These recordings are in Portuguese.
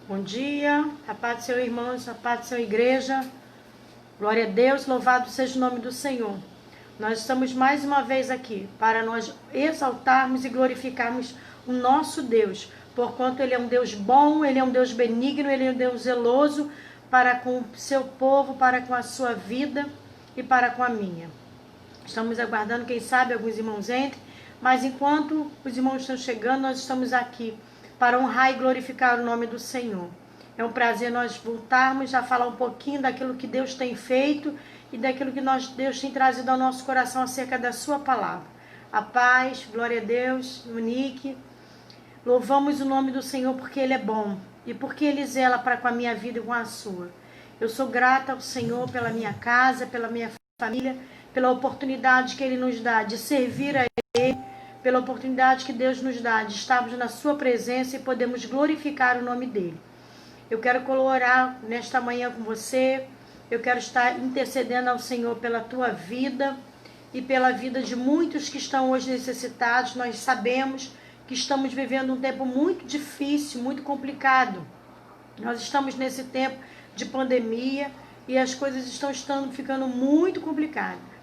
Bom dia, a paz do Senhor, irmãos, a paz do Senhor, igreja. Glória a Deus, louvado seja o nome do Senhor. Nós estamos mais uma vez aqui para nós exaltarmos e glorificarmos o nosso Deus, porquanto Ele é um Deus bom, Ele é um Deus benigno, Ele é um Deus zeloso para com o seu povo, para com a sua vida e para com a minha. Estamos aguardando, quem sabe, alguns irmãos entrem, mas enquanto os irmãos estão chegando, nós estamos aqui para honrar e glorificar o nome do Senhor. É um prazer nós voltarmos a falar um pouquinho daquilo que Deus tem feito e daquilo que Deus tem trazido ao nosso coração acerca da sua palavra. A paz, glória a Deus, Monique. Louvamos o nome do Senhor porque Ele é bom e porque Ele zela para com a minha vida e com a sua. Eu sou grata ao Senhor pela minha casa, pela minha família, pela oportunidade que Ele nos dá de servir a Ele, pela oportunidade que Deus nos dá de estarmos na sua presença e podemos glorificar o nome dEle. Eu quero orar nesta manhã com você, eu quero estar intercedendo ao Senhor pela tua vida e pela vida de muitos que estão hoje necessitados. Nós sabemos que estamos vivendo um tempo muito difícil, muito complicado. Nós estamos nesse tempo de pandemia e as coisas estão ficando muito complicadas.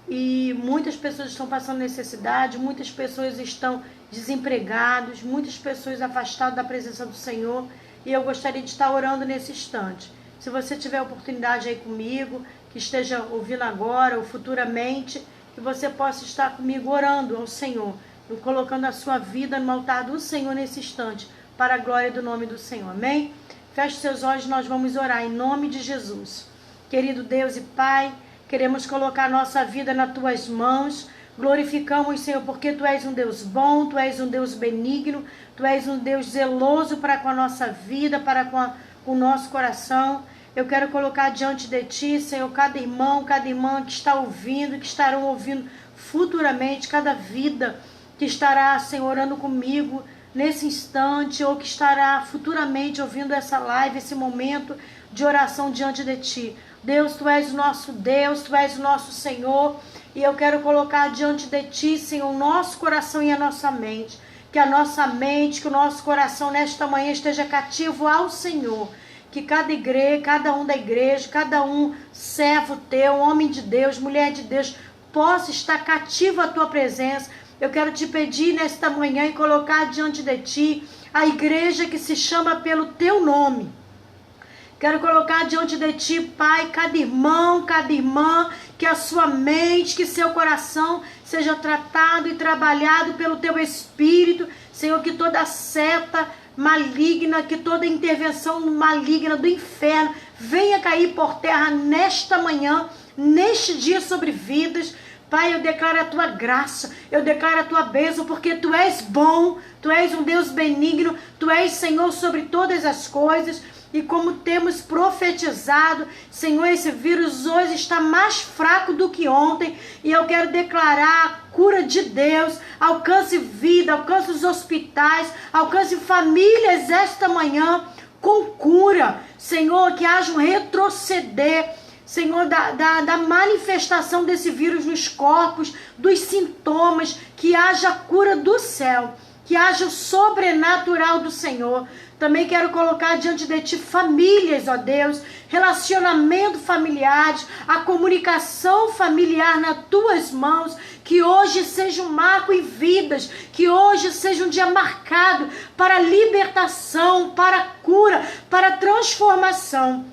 E muitas pessoas estão passando necessidade, muitas pessoas estão desempregadas, muitas pessoas afastadas da presença do Senhor. E eu gostaria de estar orando nesse instante. Se você tiver oportunidade aí comigo, que esteja ouvindo agora ou futuramente, que você possa estar comigo orando ao Senhor, colocando a sua vida no altar do Senhor nesse instante, para a glória do nome do Senhor. Amém? Feche seus olhos, nós vamos orar em nome de Jesus. Querido Deus e Pai, queremos colocar nossa vida nas tuas mãos. Glorificamos, Senhor, porque Tu és um Deus bom, Tu és um Deus benigno, Tu és um Deus zeloso para com a nossa vida, para com o nosso coração. Eu quero colocar diante de Ti, Senhor, cada irmão, cada irmã que está ouvindo, que estarão ouvindo futuramente, cada vida que estará, Senhor, orando comigo nesse instante, ou que estará futuramente ouvindo essa live, esse momento de oração diante de Ti. Deus, Tu és o nosso Deus, Tu és o nosso Senhor, e eu quero colocar diante de Ti, Senhor, o nosso coração e a nossa mente. Que a nossa mente, que o nosso coração nesta manhã esteja cativo ao Senhor. Que cada igreja, cada um da igreja, cada um servo Teu, homem de Deus, mulher de Deus, possa estar cativo à Tua presença. Eu quero Te pedir nesta manhã e colocar diante de Ti a igreja que se chama pelo Teu nome. Quero colocar diante de Ti, Pai, cada irmão, cada irmã, que a sua mente, que seu coração seja tratado e trabalhado pelo Teu Espírito. Senhor, que toda seta maligna, que toda intervenção maligna do inferno venha cair por terra nesta manhã, neste dia sobre vidas. Pai, eu declaro a Tua graça, eu declaro a Tua bênção, porque Tu és bom, Tu és um Deus benigno, Tu és Senhor sobre todas as coisas. E como temos profetizado, Senhor, esse vírus hoje está mais fraco do que ontem. E eu quero declarar a cura de Deus. Alcance vida, alcance os hospitais, alcance famílias esta manhã com cura. Senhor, que haja um retroceder, Senhor, da manifestação desse vírus nos corpos, dos sintomas, que haja cura do céu, que haja o sobrenatural do Senhor. Também quero colocar diante de Ti famílias, ó Deus, relacionamento familiares, a comunicação familiar nas Tuas mãos, que hoje seja um marco em vidas, que hoje seja um dia marcado para libertação, para cura, para transformação.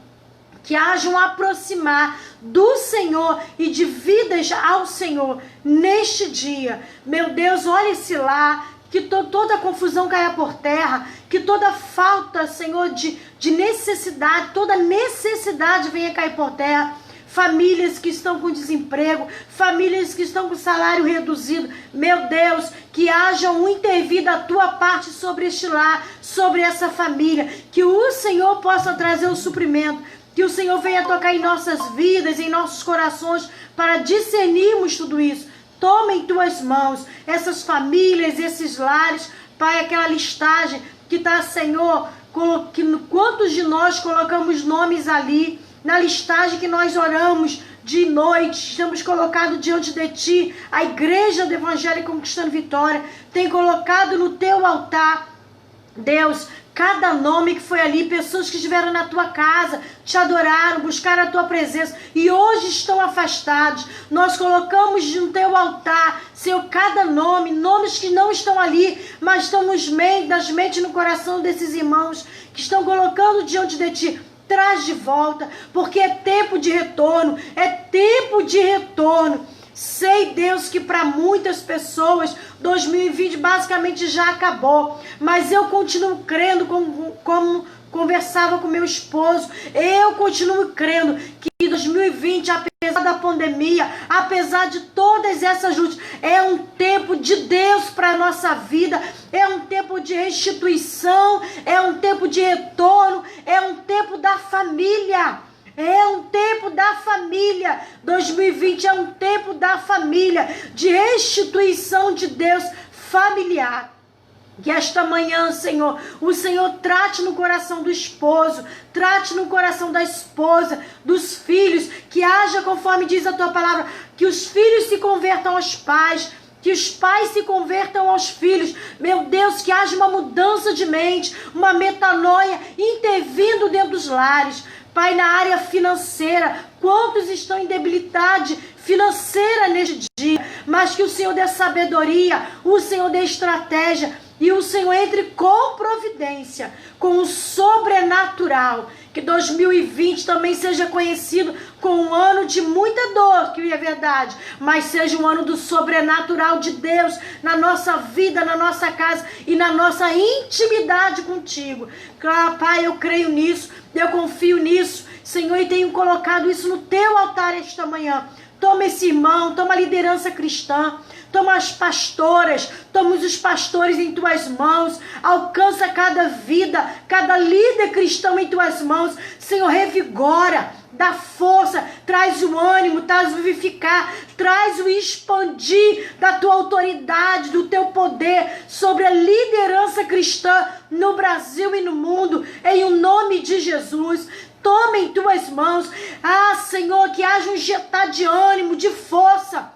Que haja um aproximar do Senhor e de vidas ao Senhor neste dia. Meu Deus, olha esse lar. Que toda confusão caia por terra, que toda falta, Senhor, de necessidade, toda necessidade venha cair por terra. Famílias que estão com desemprego, famílias que estão com salário reduzido. Meu Deus, que haja um intervir da Tua parte sobre este lar, sobre essa família. Que o Senhor possa trazer o suprimento. Que o Senhor venha tocar em nossas vidas, em nossos corações, para discernirmos tudo isso. Toma em Tuas mãos essas famílias, esses lares, Pai, aquela listagem que está, Senhor, quantos de nós colocamos nomes ali, na listagem que nós oramos de noite, estamos colocados diante de Ti, a Igreja do Evangelho Conquistando Vitória, tem colocado no Teu altar. Deus, cada nome que foi ali, pessoas que estiveram na tua casa, te adoraram, buscaram a tua presença e hoje estão afastados. Nós colocamos no teu altar, Senhor, cada nome, nomes que não estão ali, mas estão nas mentes e no coração desses irmãos que estão colocando diante de ti. Traz de volta, porque é tempo de retorno, é tempo de retorno. Sei, Deus, que para muitas pessoas 2020 basicamente já acabou, mas eu continuo crendo, como conversava com meu esposo, eu continuo crendo que 2020, apesar da pandemia, apesar de todas essas lutas, é um tempo de Deus para a nossa vida, é um tempo de restituição, é um tempo de retorno, é um tempo da família. É um tempo da família. 2020 é um tempo da família, de restituição de Deus familiar. Que esta manhã, Senhor, o Senhor trate no coração do esposo, trate no coração da esposa, dos filhos, que haja conforme diz a tua palavra, que os filhos se convertam aos pais, que os pais se convertam aos filhos. Meu Deus, que haja uma mudança de mente, uma metanoia intervindo dentro dos lares. Pai, na área financeira, quantos estão em debilidade financeira neste dia, mas que o Senhor dê sabedoria, o Senhor dê estratégia e o Senhor entre com providência, com o sobrenatural. Que 2020 também seja conhecido como um ano de muita dor, que é verdade, mas seja um ano do sobrenatural de Deus na nossa vida, na nossa casa e na nossa intimidade contigo. Pai, eu creio nisso, eu confio nisso, Senhor, e tenho colocado isso no teu altar esta manhã. Toma esse irmão, toma a liderança cristã, toma as pastoras, toma os pastores em tuas mãos, alcança cada vida, cada líder cristão em tuas mãos. Senhor, revigora, dá força, traz o ânimo, traz o vivificar, traz o expandir da tua autoridade, do teu poder sobre a liderança cristã no Brasil e no mundo, em o nome de Jesus. Toma em tuas mãos, Senhor, que haja um injetar de ânimo, de força,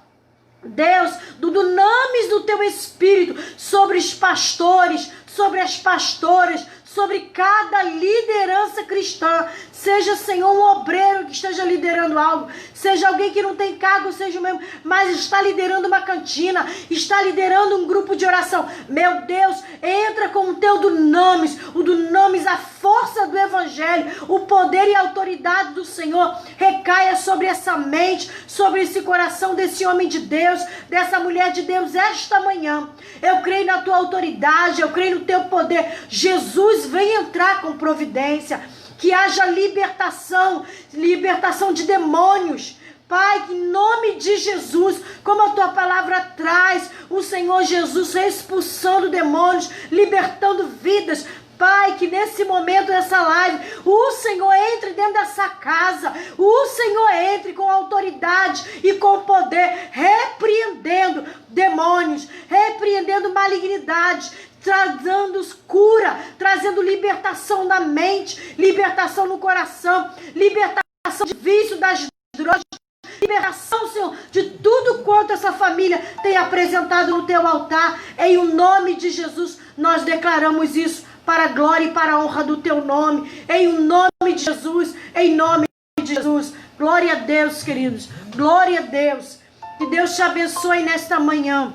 Deus, do dunamis do teu Espírito sobre os pastores, sobre as pastoras, sobre cada liderança cristã. Seja, Senhor, um obreiro que esteja liderando algo, seja alguém que não tem cargo, seja o mesmo, mas está liderando uma cantina, está liderando um grupo de oração. Meu Deus, entra com o teu dunamis, o dunamis, a força do Evangelho, o poder e a autoridade do Senhor recaia sobre essa mente, sobre esse coração desse homem de Deus, dessa mulher de Deus esta manhã. Eu creio na tua autoridade, eu creio no teu poder. Jesus, vem entrar com providência, que haja libertação de demônios. Pai, que em nome de Jesus, como a tua palavra traz, o Senhor Jesus expulsando demônios, libertando vidas. Pai, que nesse momento dessa live, o Senhor entre dentro dessa casa, o Senhor entre com autoridade e com poder, repreendendo demônios, repreendendo malignidade, trazendo cura, trazendo libertação na mente, libertação no coração, libertação de vício das drogas, liberação, Senhor, de tudo quanto essa família tem apresentado no teu altar. Em o nome de Jesus, nós declaramos isso para a glória e para a honra do teu nome. Em o nome de Jesus, em nome de Jesus. Glória a Deus, queridos. Glória a Deus. Que Deus te abençoe nesta manhã.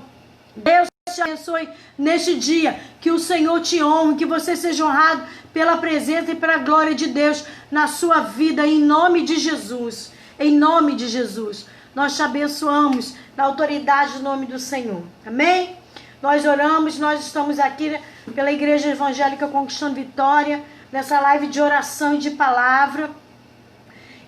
Deus te abençoe neste dia. Que o Senhor te honre, que você seja honrado pela presença e pela glória de Deus na sua vida, em nome de Jesus. Em nome de Jesus. Nós te abençoamos na autoridade do nome do Senhor. Amém? Nós oramos, nós estamos aqui pela Igreja Evangélica Conquistando Vitória, nessa live de oração e de palavra.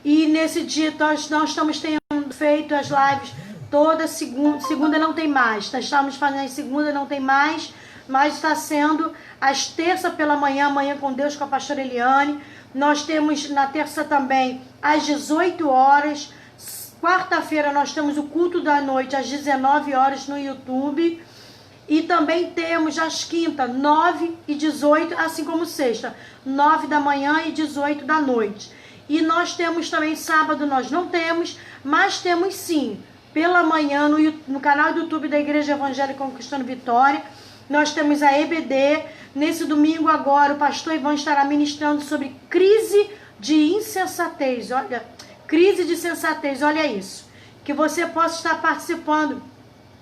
E nesse dia nós estamos tendo feito as lives toda segunda não tem mais. Nós estamos fazendo segunda, não tem mais, mas está sendo às terça pela manhã, Manhã com Deus com a pastora Eliane. Nós temos na terça também às 18 horas. Quarta-feira nós temos o culto da noite às 19 horas no YouTube. E também temos às quinta, 9 e 18, assim como sexta, 9 da manhã e 18 da noite. E nós temos também sábado, nós não temos, mas temos sim, pela manhã no canal do YouTube da Igreja Evangélica Conquistando Vitória. Nós temos a EBD, Nesse domingo agora, o pastor Ivan estará ministrando sobre crise de insensatez. Olha, crise de sensatez, olha isso. Que você possa estar participando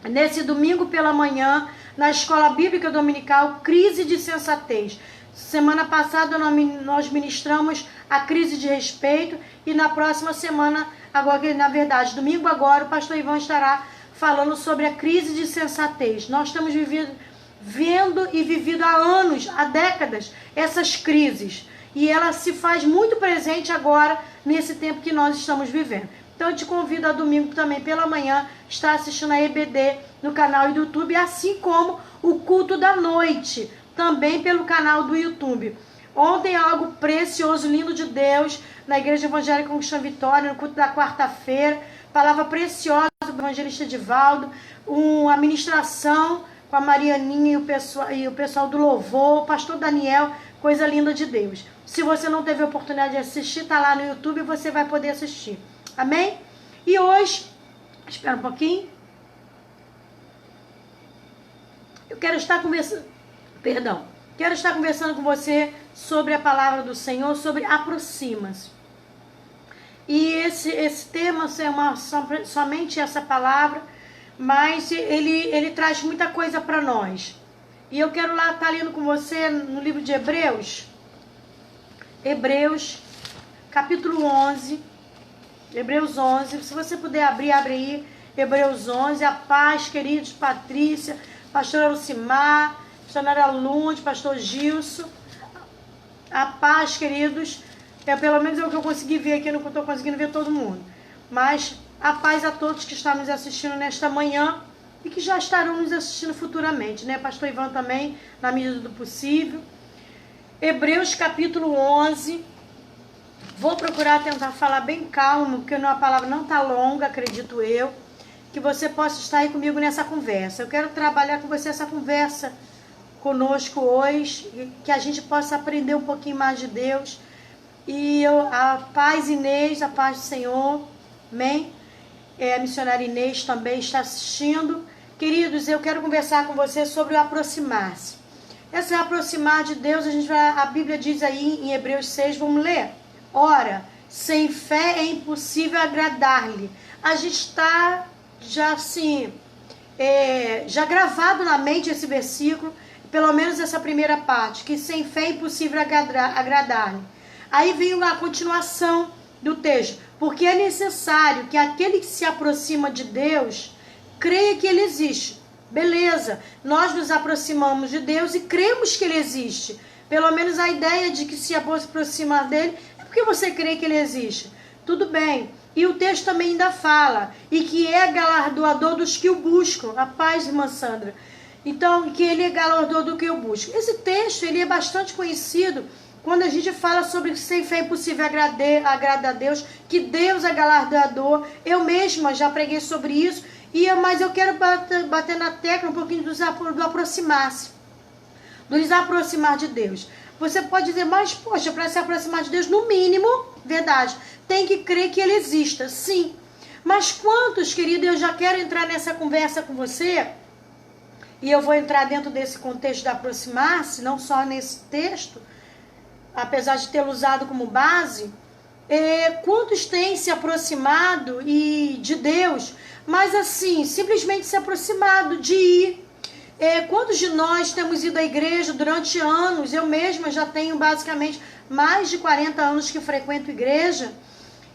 nesse domingo pela manhã, na Escola Bíblica Dominical, crise de sensatez. Semana passada nós ministramos a crise de respeito e na próxima semana, agora na verdade, domingo agora, o pastor Ivan estará falando sobre a crise de sensatez. Nós estamos vendo e vivido há anos, há décadas, essas crises. E ela se faz muito presente agora, nesse tempo que nós estamos vivendo. Então eu te convido a domingo também pela manhã, estar assistindo a EBD no canal do YouTube, assim como o culto da noite, também pelo canal do YouTube. Ontem algo precioso, lindo de Deus, na Igreja Evangélica Conquista Vitória, no culto da quarta-feira, palavra preciosa do evangelista Edivaldo, uma ministração com a Marianinha e o pessoal do louvor, o pastor Daniel, coisa linda de Deus. Se você não teve a oportunidade de assistir, tá lá no YouTube e você vai poder assistir. Amém? E hoje, espera um pouquinho. Quero estar conversando com você sobre a palavra do Senhor, sobre aproxima-se. E esse tema é somente essa palavra, mas ele traz muita coisa para nós. E eu quero lá estar lendo com você no livro de Hebreus, capítulo 11, Hebreus 11, se você puder abrir, abre aí, Hebreus 11, a paz, queridos, Patrícia, pastora Lucimar, missionária Lunde, pastor Gilson, a paz, queridos, pelo menos é o que eu consegui ver aqui, não estou conseguindo ver todo mundo, mas a paz a todos que estão nos assistindo nesta manhã e que já estarão nos assistindo futuramente, né, pastor Ivan também, na medida do possível. Hebreus capítulo 11, vou procurar tentar falar bem calmo, porque a palavra não está longa, acredito eu, que você possa estar aí comigo nessa conversa. Eu quero trabalhar com você essa conversa conosco hoje, que a gente possa aprender um pouquinho mais de Deus. E a paz Inês, a paz do Senhor, amém? A missionária Inês também está assistindo. Queridos, eu quero conversar com você sobre o aproximar-se. Esse aproximar de Deus, a Bíblia diz aí em Hebreus 6, vamos ler? Ora, sem fé é impossível agradar-lhe. A gente está já assim, já gravado na mente esse versículo, pelo menos essa primeira parte, que sem fé é impossível agradar-lhe. Aí vem a continuação do texto, porque é necessário que aquele que se aproxima de Deus creia que Ele existe. Beleza, nós nos aproximamos de Deus e cremos que Ele existe. Pelo menos a ideia de que se aproximar dele é porque você crê que Ele existe. Tudo bem. E o texto também ainda fala, e que é galardoador dos que o buscam. A paz, irmã Sandra. Então, que Ele é galardoador do que eu busco. Esse texto, ele é bastante conhecido quando a gente fala sobre que sem fé é impossível agradar a Deus, que Deus é galardoador. Eu mesma já preguei sobre isso, mas eu quero bater na tecla um pouquinho do aproximar-se, do nos aproximar de Deus. Você pode dizer, mas poxa, para se aproximar de Deus, no mínimo, verdade, tem que crer que Ele exista, sim. Mas quantos, querido, eu já quero entrar nessa conversa com você, e eu vou entrar dentro desse contexto de aproximar-se, não só nesse texto, apesar de tê-lo usado como base, quantos têm se aproximado de Deus, mas assim, simplesmente se aproximado de ir. Quantos de nós temos ido à igreja durante anos? Eu mesma já tenho basicamente mais de 40 anos que frequento igreja.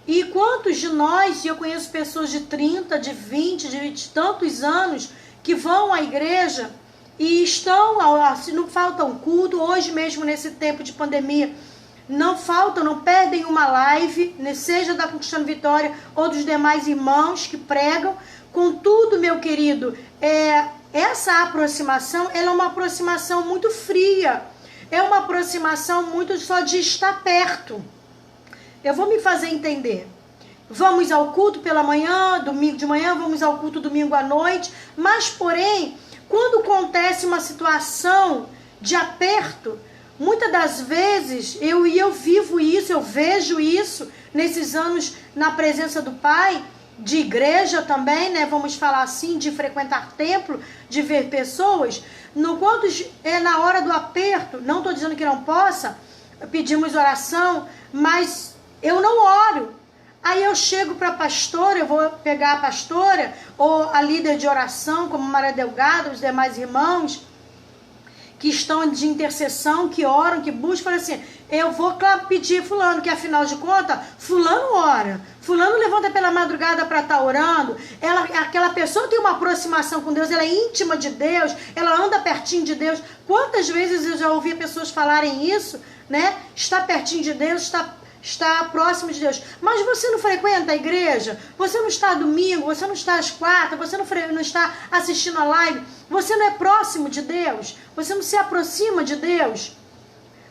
E quantos de nós, e eu conheço pessoas de 30, de 20, de 20 e tantos anos, que vão à igreja e estão, não falta um culto, hoje mesmo nesse tempo de pandemia, não perdem uma live, seja da Conquistando Vitória ou dos demais irmãos que pregam. Contudo, meu querido, essa aproximação, ela é uma aproximação muito fria, é uma aproximação muito só de estar perto. Eu vou me fazer entender. Vamos ao culto pela manhã, domingo de manhã, vamos ao culto domingo à noite, mas porém, quando acontece uma situação de aperto, muitas das vezes, eu vivo isso, eu vejo isso nesses anos na presença do Pai, de igreja também, né? Vamos falar assim, de frequentar templo, de ver pessoas. No quanto é na hora do aperto, não estou dizendo que não possa, pedimos oração, mas eu não oro. Aí eu chego para a pastora, eu vou pegar a pastora, ou a líder de oração, como Maria Delgado, os demais irmãos, que estão de intercessão, que oram, que buscam, falam assim, eu vou pedir fulano, que afinal de contas, fulano ora, fulano levanta pela madrugada para estar orando, aquela pessoa tem uma aproximação com Deus, ela é íntima de Deus, ela anda pertinho de Deus. Quantas vezes eu já ouvi pessoas falarem isso, né? Está pertinho de Deus, está próximo de Deus. Mas você não frequenta a igreja? Você não está domingo? Você não está às quartas? Você não está assistindo a live? Você não é próximo de Deus? Você não se aproxima de Deus?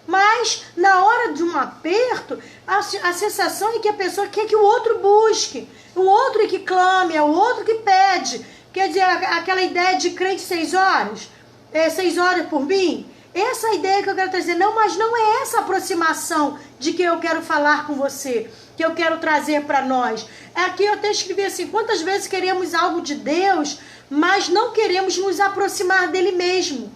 Mas na hora de um aperto, a sensação é que a pessoa quer que o outro busque, o outro é que clame, é o outro que pede. Quer dizer, aquela ideia de crente 6 horas, 6 horas por mim. Essa ideia que eu quero trazer, não, mas não é essa aproximação de que eu quero falar com você, que eu quero trazer para nós. Aqui eu até escrevi assim, quantas vezes queremos algo de Deus, mas não queremos nos aproximar dele mesmo.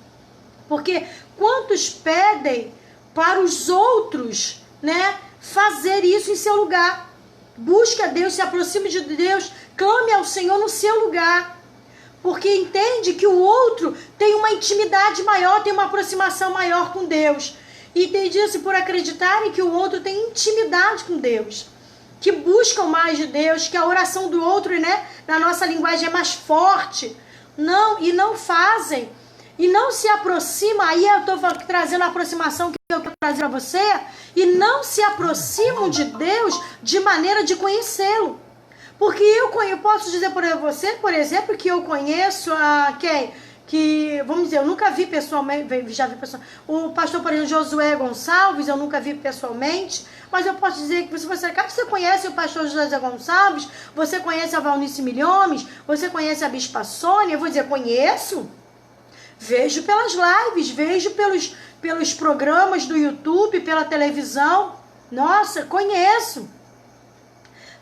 Porque quantos pedem para os outros, né, fazer isso em seu lugar? Busque a Deus, se aproxime de Deus, clame ao Senhor no seu lugar. Porque entende que o outro tem uma intimidade maior, tem uma aproximação maior com Deus. E entende isso por acreditarem que o outro tem intimidade com Deus. Que buscam mais de Deus, que a oração do outro, né, na nossa linguagem é mais forte. Não fazem. E não se aproximam, aí eu estou trazendo a aproximação que eu quero trazer para você, e não se aproximam de Deus de maneira de conhecê-lo. Porque eu posso dizer para você, por exemplo, que eu conheço que, vamos dizer, eu nunca vi pessoalmente, já vi pessoalmente, o pastor, por exemplo, Josué Gonçalves, eu nunca vi pessoalmente, mas eu posso dizer que se você conhece o pastor José Gonçalves, você conhece a Valnice Milhomes, você conhece a Bispa Sônia, eu vou dizer, conheço, vejo pelas lives, vejo pelos programas do YouTube, pela televisão, nossa, conheço.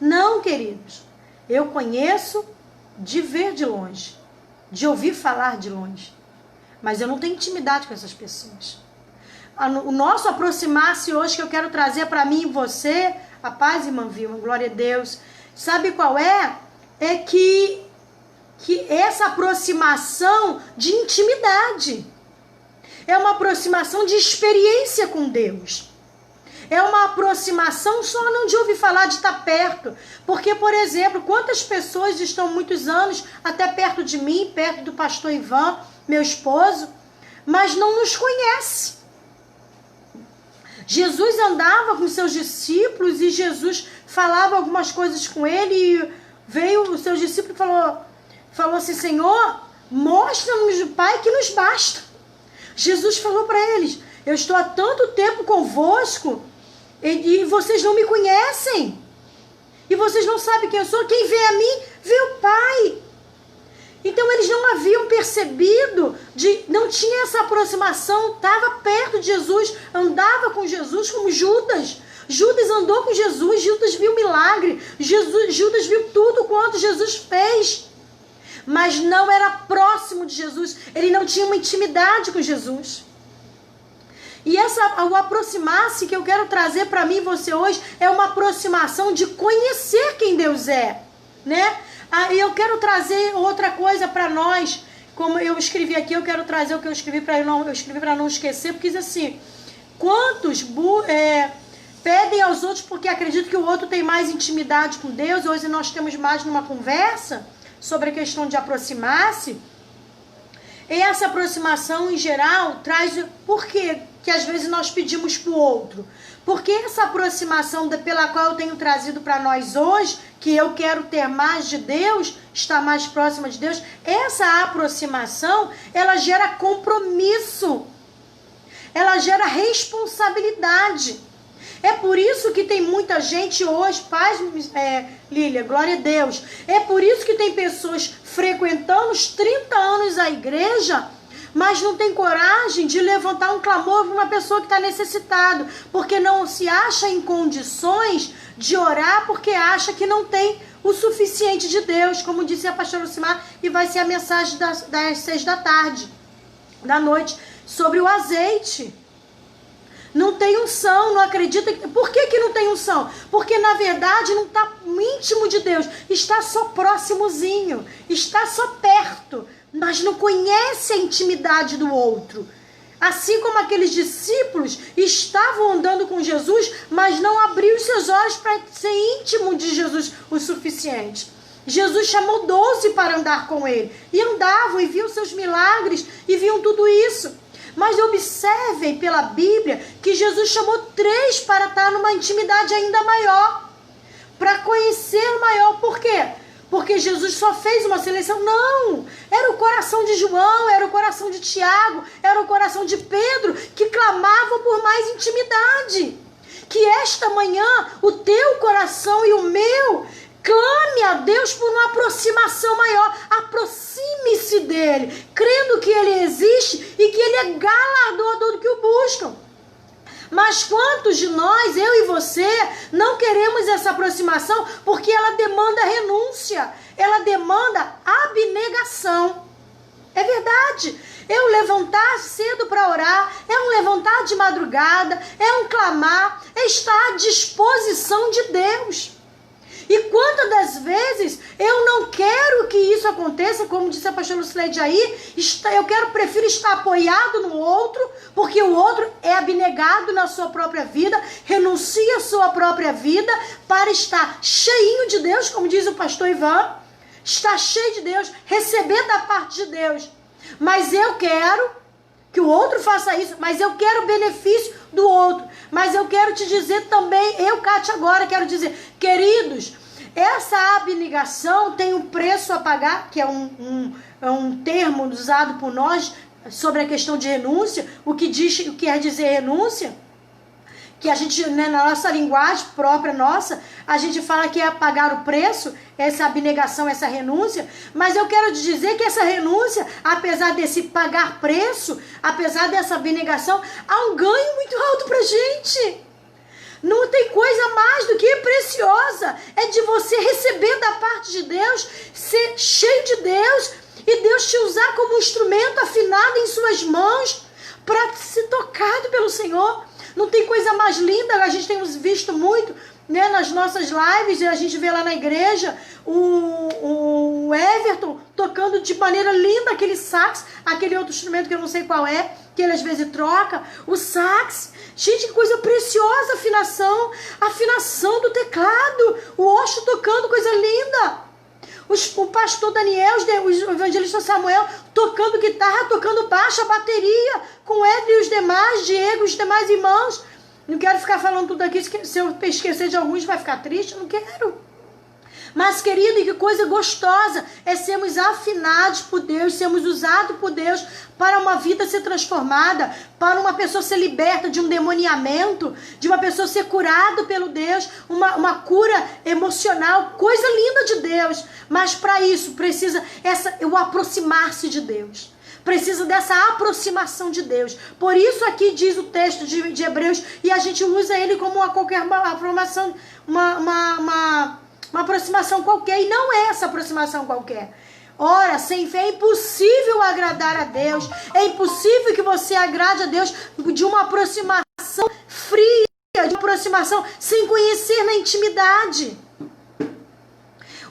Não, queridos. Eu conheço de ver de longe, de ouvir falar de longe, mas eu não tenho intimidade com essas pessoas. O nosso aproximar-se hoje que eu quero trazer para mim e você, a paz, irmã Vilma, glória a Deus, sabe qual é? É que essa aproximação de intimidade é uma aproximação de experiência com Deus. É uma aproximação só não de ouvir falar, de estar perto. Porque, por exemplo, quantas pessoas estão muitos anos até perto de mim, perto do pastor Ivan, meu esposo, mas não nos conhece. Jesus andava com seus discípulos e Jesus falava algumas coisas com ele e veio o seu discípulo e falou assim, Senhor, mostra-nos o Pai que nos basta. Jesus falou para eles, eu estou há tanto tempo convosco e vocês não me conhecem. E vocês não sabem quem eu sou. Quem vê a mim, vê o Pai. Então eles não haviam percebido, não tinha essa aproximação, estava perto de Jesus, andava com Jesus como Judas. Judas andou com Jesus, Judas viu milagre, Judas viu tudo quanto Jesus fez. Mas não era próximo de Jesus, ele não tinha uma intimidade com Jesus. E o aproximar-se que eu quero trazer para mim e você hoje é uma aproximação de conhecer quem Deus é, né? E eu quero trazer outra coisa para nós, como eu escrevi aqui, eu quero trazer o que eu escrevi para não esquecer, porque diz assim, quantos pedem aos outros porque acreditam que o outro tem mais intimidade com Deus, hoje nós temos mais numa conversa sobre a questão de aproximar-se. E essa aproximação, em geral, traz... Por quê que às vezes nós pedimos para o outro? Porque essa aproximação pela qual eu tenho trazido para nós hoje, que eu quero ter mais de Deus, estar mais próxima de Deus, essa aproximação, ela gera compromisso. Ela gera responsabilidade. É por isso que tem muita gente hoje, paz, Lília, glória a Deus. É por isso que tem pessoas frequentando os 30 anos a igreja, mas não tem coragem de levantar um clamor para uma pessoa que está necessitada, porque não se acha em condições de orar, porque acha que não tem o suficiente de Deus, como disse a pastora Lucimar, e vai ser a mensagem das 6 da noite, sobre o azeite. Não tem unção, não acredita. Por que não tem unção? Porque na verdade não está íntimo de Deus, está só próximozinho, está só perto, mas não conhece a intimidade do outro. Assim como aqueles discípulos estavam andando com Jesus, mas não abriram os seus olhos para ser íntimo de Jesus o suficiente. Jesus chamou 12 para andar com ele, e andavam e viam seus milagres, e viam tudo isso. Mas observem pela Bíblia que Jesus chamou 3 para estar numa intimidade ainda maior, para conhecer maior. Por quê? Porque Jesus só fez uma seleção? Não! Era o coração de João, era o coração de Tiago, era o coração de Pedro, que clamavam por mais intimidade. Que esta manhã o teu coração e o meu clame a Deus por uma aproximação maior. Aproxime-se dele, crendo que ele existe e que ele é galardoador do que o buscam. Mas quantos de nós, eu e você, não queremos essa aproximação porque ela demanda renúncia, ela demanda abnegação. É verdade. É um levantar cedo para orar, é um levantar de madrugada, é um clamar, é estar à disposição de Deus. E quantas das vezes eu não quero que isso aconteça, como disse a pastora Lucileide aí, prefiro estar apoiado no outro, porque o outro é abnegado na sua própria vida, renuncia a sua própria vida para estar cheinho de Deus, como diz o pastor Ivan, estar cheio de Deus, receber da parte de Deus. Mas eu quero que o outro faça isso, mas eu quero o benefício do outro. Mas eu quero te dizer também, Cátia, agora quero dizer, queridos, essa abnegação tem um preço a pagar, que é um termo usado por nós sobre a questão de renúncia, o que quer dizer renúncia, que a gente, né, na nossa linguagem própria nossa, a gente fala que é pagar o preço, essa abnegação, essa renúncia, mas eu quero te dizer que essa renúncia, apesar desse pagar preço, apesar dessa abnegação, há um ganho muito alto pra gente. Não tem coisa mais do que preciosa, é de você receber da parte de Deus, ser cheio de Deus, e Deus te usar como instrumento afinado em suas mãos, para ser tocado pelo Senhor. Não tem coisa mais linda, a gente tem visto muito, né, nas nossas lives, a gente vê lá na igreja o Everton tocando de maneira linda aquele sax, aquele outro instrumento que eu não sei qual é, que ele às vezes troca, o sax. Gente, que coisa preciosa, afinação do teclado, o Osho tocando, coisa linda. O pastor Daniel, o evangelista Samuel tocando guitarra, tocando baixo, a bateria, com Edre e os demais, Diego e os demais irmãos. Não quero ficar falando tudo aqui, se eu esquecer de alguns vai ficar triste, não quero. Mas, querido, e que coisa gostosa é sermos afinados por Deus, sermos usados por Deus para uma vida ser transformada, para uma pessoa ser liberta de um demoniamento, de uma pessoa ser curada pelo Deus, uma cura emocional, coisa linda de Deus. Mas para isso precisa o aproximar-se de Deus. Precisa dessa aproximação de Deus. Por isso aqui diz o texto de Hebreus, e a gente usa ele como qualquer aproximação, uma aproximação qualquer, e não é essa aproximação qualquer. Ora, sem fé é impossível agradar a Deus, é impossível que você agrade a Deus de uma aproximação fria, de uma aproximação sem conhecer na intimidade.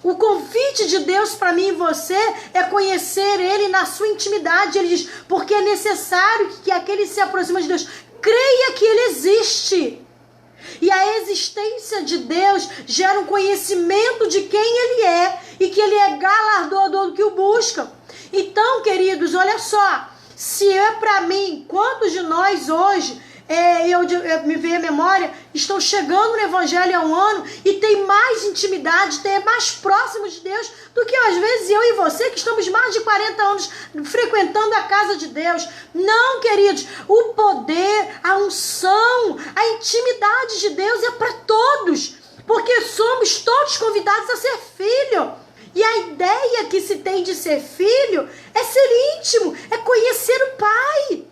O convite de Deus para mim e você é conhecer Ele na sua intimidade. Ele diz, porque é necessário que aquele que se aproxima de Deus creia que Ele existe. E a existência de Deus gera um conhecimento de quem Ele é e que Ele é galardoador do que o buscam. Então, queridos, olha só, se é para mim, quantos de nós hoje, eu me veio a memória, estão chegando no Evangelho há um ano e tem mais intimidade, tem mais próximo de Deus do que às vezes eu e você que estamos mais de 40 anos frequentando a casa de Deus. Não, queridos, o poder, a unção, a intimidade de Deus é para todos, porque somos todos convidados a ser filho. E a ideia que se tem de ser filho é ser íntimo, é conhecer o pai.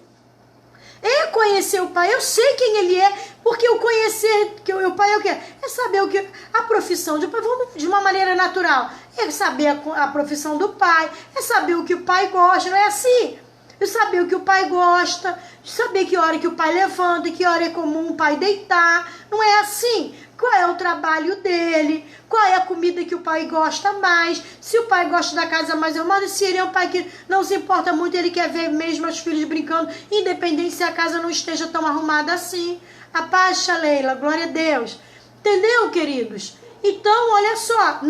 É conhecer o pai. Eu sei quem ele é, porque eu conhecer que o pai é o quê? É saber o que a profissão de pai, vamos de uma maneira natural. É saber a profissão do pai, é saber o que o pai gosta, não é assim? É saber o que o pai gosta, saber que hora que o pai levanta, que hora é comum o pai deitar, não é assim? Qual é o trabalho dele, qual é a comida que o pai gosta mais, se o pai gosta da casa mais arrumada, se ele é um pai que não se importa muito, ele quer ver mesmo os filhos brincando, independente se a casa não esteja tão arrumada assim. A paz, Leila, glória a Deus. Entendeu, queridos? Então, olha só,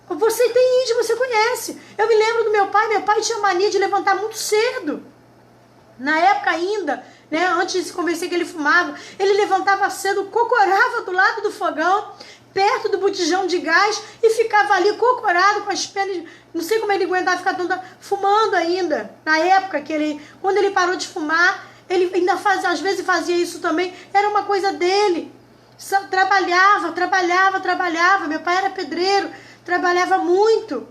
você tem íntimo, você conhece. Eu me lembro do meu pai tinha mania de levantar muito cedo. Na época ainda, né, antes de se convencer que ele fumava, ele levantava cedo, cocorava do lado do fogão, perto do botijão de gás, e ficava ali cocorado com as pernas, não sei como ele aguentava ficar fumando ainda. Na época que quando ele parou de fumar, ele ainda às vezes fazia isso também, era uma coisa dele. Trabalhava, meu pai era pedreiro, trabalhava muito,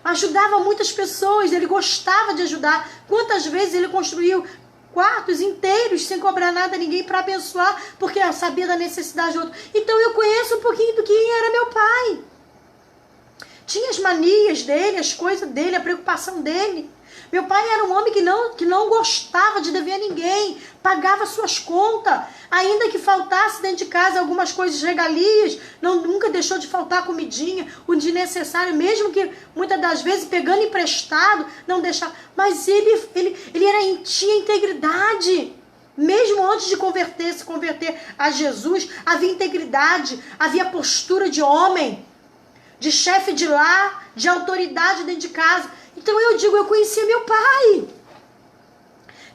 ajudava muitas pessoas, ele gostava de ajudar. Quantas vezes ele construiu quartos inteiros sem cobrar nada a ninguém para abençoar, porque sabia da necessidade do outro. Então eu conheço um pouquinho do que era meu pai. Tinha as manias dele, as coisas dele, a preocupação dele. Meu pai era um homem que não gostava de dever a ninguém, pagava suas contas, ainda que faltasse dentro de casa algumas coisas, regalias, nunca deixou de faltar comidinha, o desnecessário, mesmo que muitas das vezes pegando emprestado, não deixava. Mas tinha integridade. Mesmo antes de se converter a Jesus, havia integridade, havia postura de homem, de chefe de lar, de autoridade dentro de casa. Então eu digo, eu conhecia meu pai.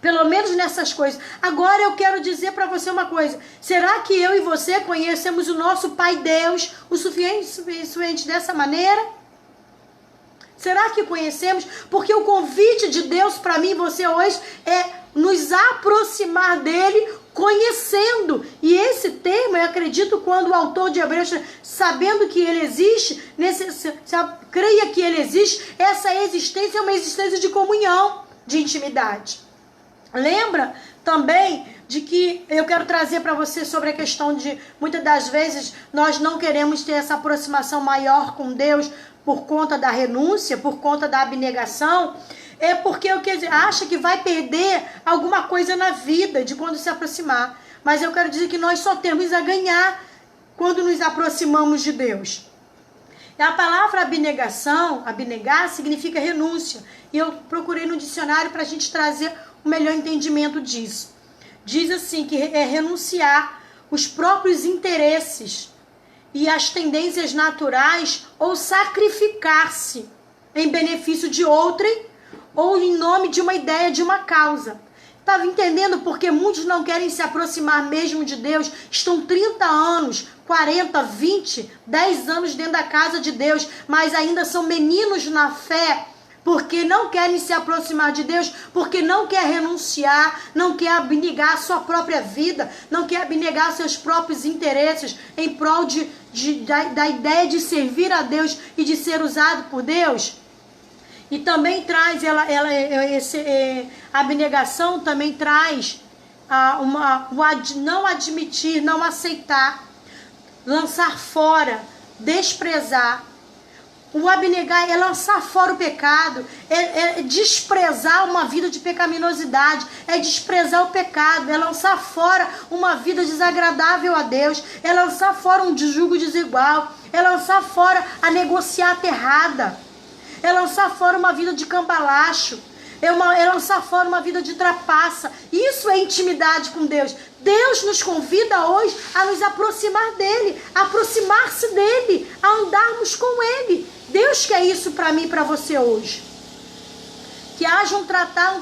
Pelo menos nessas coisas. Agora eu quero dizer para você uma coisa. Será que eu e você conhecemos o nosso Pai Deus o suficiente dessa maneira? Será que conhecemos? Porque o convite de Deus para mim e você hoje é nos aproximar dele conhecendo. E esse termo, eu acredito, quando o autor de Hebreus, sabendo que ele existe, creia que ele existe, essa existência é uma existência de comunhão, de intimidade. Lembra também de que eu quero trazer para você sobre a questão de, muitas das vezes, nós não queremos ter essa aproximação maior com Deus por conta da renúncia, por conta da abnegação. É porque acha que vai perder alguma coisa na vida de quando se aproximar. Mas eu quero dizer que nós só temos a ganhar quando nos aproximamos de Deus. E a palavra abnegação, abnegar, significa renúncia. E eu procurei no dicionário para a gente trazer o melhor entendimento disso. Diz assim que é renunciar os próprios interesses e as tendências naturais ou sacrificar-se em benefício de outrem ou em nome de uma ideia, de uma causa. Estava entendendo porque muitos não querem se aproximar mesmo de Deus, estão 30 anos, 40, 20, 10 anos dentro da casa de Deus, mas ainda são meninos na fé, porque não querem se aproximar de Deus, porque não quer renunciar, não quer abnegar a sua própria vida, não quer abnegar seus próprios interesses em prol da ideia de servir a Deus e de ser usado por Deus. E também traz, a abnegação também traz não admitir, não aceitar, lançar fora, desprezar. O abnegar é lançar fora o pecado, é desprezar uma vida de pecaminosidade, é desprezar o pecado, é lançar fora uma vida desagradável a Deus, é lançar fora um jugo desigual, é lançar fora a negociata errada, é lançar fora uma vida de cambalacho, é lançar fora uma vida de trapaça. Isso é intimidade com Deus. Deus nos convida hoje a nos aproximar dele, a aproximar-se dele, a andarmos com ele. Deus quer isso para mim e para você hoje. Que haja um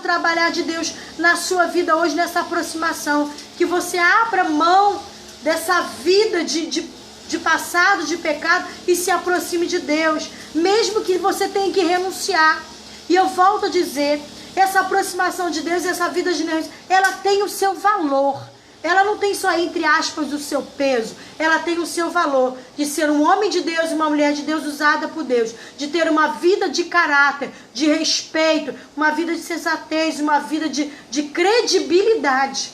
trabalhar de Deus na sua vida hoje, nessa aproximação. Que você abra mão dessa vida de passado, de pecado, e se aproxime de Deus, mesmo que você tenha que renunciar. E eu volto a dizer, essa aproximação de Deus, essa vida de Deus, ela tem o seu valor. ela não tem só, entre aspas, o seu peso, ela tem o seu valor de ser um homem de Deus e uma mulher de Deus usada por Deus, de ter uma vida de caráter, de respeito, uma vida de sensatez, uma vida de credibilidade.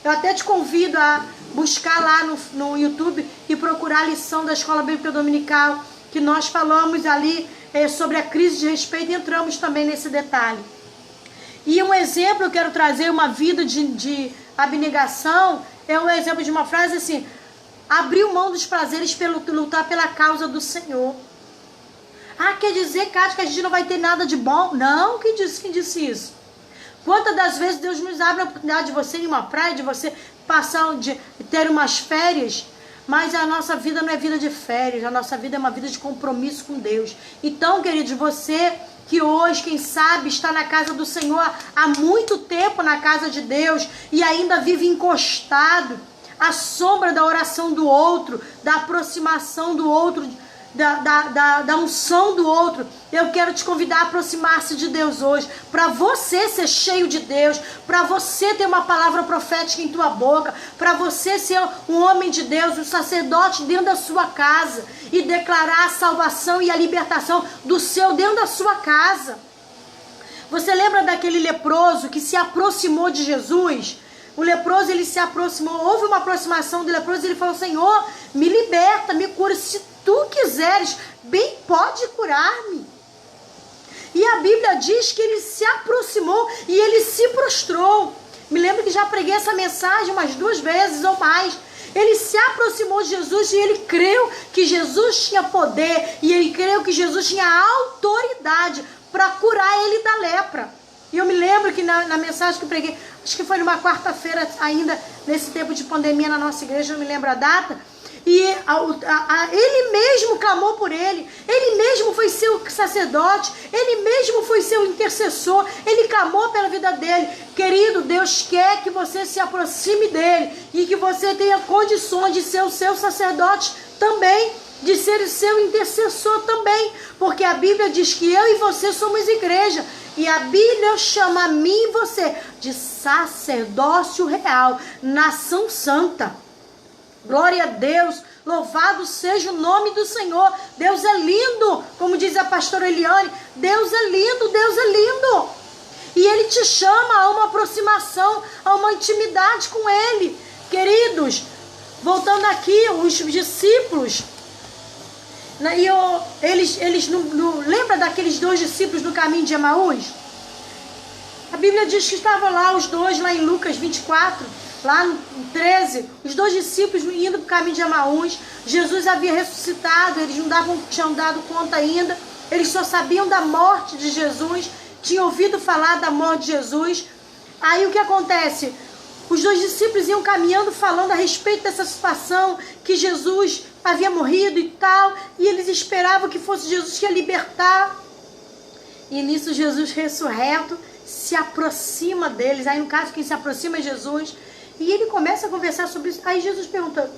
Eu até te convido a buscar lá no YouTube e procurar a lição da Escola Bíblica Dominical, que nós falamos ali sobre a crise de respeito e entramos também nesse detalhe. E um exemplo, eu quero trazer uma vida de abnegação, é um exemplo de uma frase assim: abriu mão dos prazeres pelo lutar pela causa do Senhor. Ah, quer dizer, Cátia, que a gente não vai ter nada de bom? Não, quem disse isso? Quantas das vezes Deus nos abre a oportunidade de você ir em uma praia, de você ter umas férias, mas a nossa vida não é vida de férias, a nossa vida é uma vida de compromisso com Deus. Então, queridos, você que hoje, quem sabe, está na casa do Senhor há muito tempo na casa de Deus e ainda vive encostado à sombra da oração do outro, da aproximação do outro, da unção do outro, eu quero te convidar a aproximar-se de Deus hoje, para você ser cheio de Deus, para você ter uma palavra profética em tua boca, para você ser um homem de Deus, um sacerdote dentro da sua casa e declarar a salvação e a libertação do seu dentro da sua casa. Você lembra daquele leproso que se aproximou de Jesus? O leproso, ele se aproximou, houve uma aproximação do leproso, ele falou: Senhor, me liberta, me cura, se tu quiseres, bem pode curar-me. E a Bíblia diz que ele se aproximou e ele se prostrou. Me lembro que já preguei essa mensagem umas 2 vezes ou mais. Ele se aproximou de Jesus e ele creu que Jesus tinha poder e ele creu que Jesus tinha autoridade para curar ele da lepra. E eu me lembro que na mensagem que eu preguei, acho que foi numa quarta-feira ainda, nesse tempo de pandemia na nossa igreja, eu me lembro a data, e ele mesmo clamou por ele mesmo foi seu sacerdote, ele mesmo foi seu intercessor, ele clamou pela vida dele. Querido, Deus quer que você se aproxime dele e que você tenha condições de ser o seu sacerdote também, de ser o seu intercessor também, porque a Bíblia diz que eu e você somos igreja. E a Bíblia chama a mim e você de sacerdócio real, nação santa. Glória a Deus, louvado seja o nome do Senhor. Deus é lindo, como diz a pastora Eliane, Deus é lindo, Deus é lindo. E Ele te chama a uma aproximação, a uma intimidade com Ele. Queridos, voltando aqui, os discípulos... lembra daqueles 2 discípulos no caminho de Emaús? A Bíblia diz que estavam lá os 2, lá em Lucas 24, lá no 13, os 2 discípulos indo para o caminho de Emaús. Jesus havia ressuscitado, eles não tinham dado conta ainda, eles só sabiam da morte de Jesus, tinham ouvido falar da morte de Jesus. Aí o que acontece? Os 2 discípulos iam caminhando falando a respeito dessa situação, que Jesus havia morrido e tal, e eles esperavam que fosse Jesus que ia libertar. E nisso Jesus ressurreto se aproxima deles. Aí no caso quem se aproxima é Jesus, e ele começa a conversar sobre isso. Aí Jesus pergunta,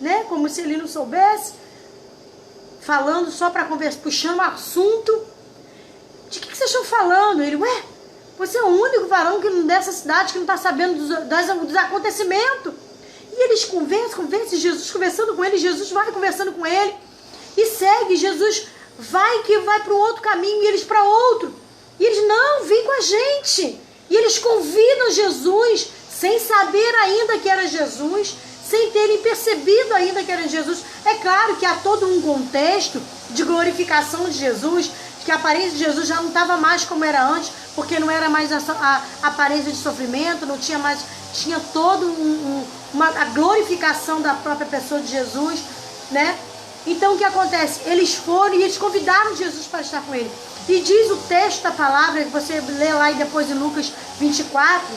né, como se ele não soubesse, falando só para conversar, puxando o assunto. De que vocês estão falando? Ele, você é o único varão dessa cidade que não está sabendo dos acontecimentos. E eles conversam, Jesus conversando com ele, Jesus vai conversando com ele, e segue, Jesus vai para o outro caminho, e eles para outro. E eles, não, vem com a gente. E eles convidam Jesus, sem saber ainda que era Jesus, sem terem percebido ainda que era Jesus. É claro que há todo um contexto de glorificação de Jesus, que a aparência de Jesus já não estava mais como era antes, porque não era mais a aparência de sofrimento, não tinha mais, tinha todo a glorificação da própria pessoa de Jesus, né? Então o que acontece? Eles foram e eles convidaram Jesus para estar com ele. E diz o texto da palavra, que você lê lá e depois em Lucas 24,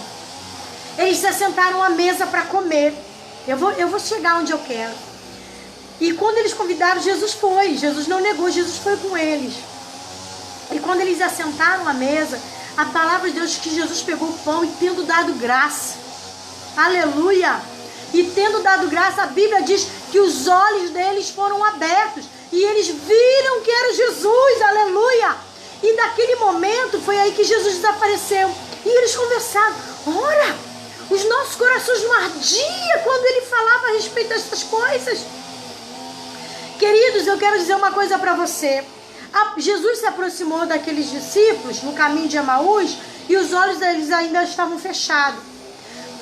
eles se assentaram à mesa para comer. Eu vou chegar onde eu quero. E quando eles convidaram, Jesus foi. Jesus não negou, Jesus foi com eles. E quando eles assentaram à mesa, a palavra de Deus diz que Jesus pegou o pão e tendo dado graça. Aleluia! E tendo dado graça, a Bíblia diz que os olhos deles foram abertos. E eles viram que era Jesus. Aleluia! E daquele momento foi aí que Jesus desapareceu. E eles conversaram. Ora, Os nossos corações não ardiam quando ele falava a respeito dessas coisas. Queridos, eu quero dizer uma coisa para você. Jesus se aproximou daqueles discípulos no caminho de Emaús e os olhos deles ainda estavam fechados.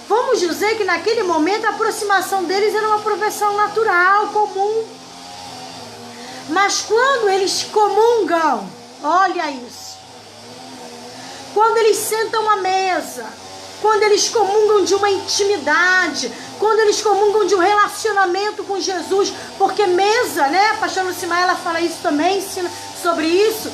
Vamos dizer que naquele momento a aproximação deles era uma aprovação natural, comum. Mas quando eles comungam, olha isso. Quando eles sentam à mesa, quando eles comungam de uma intimidade, quando eles comungam de um relacionamento com Jesus, porque mesa, né? A pastora Lucimar, ela fala isso também, ensina sobre isso.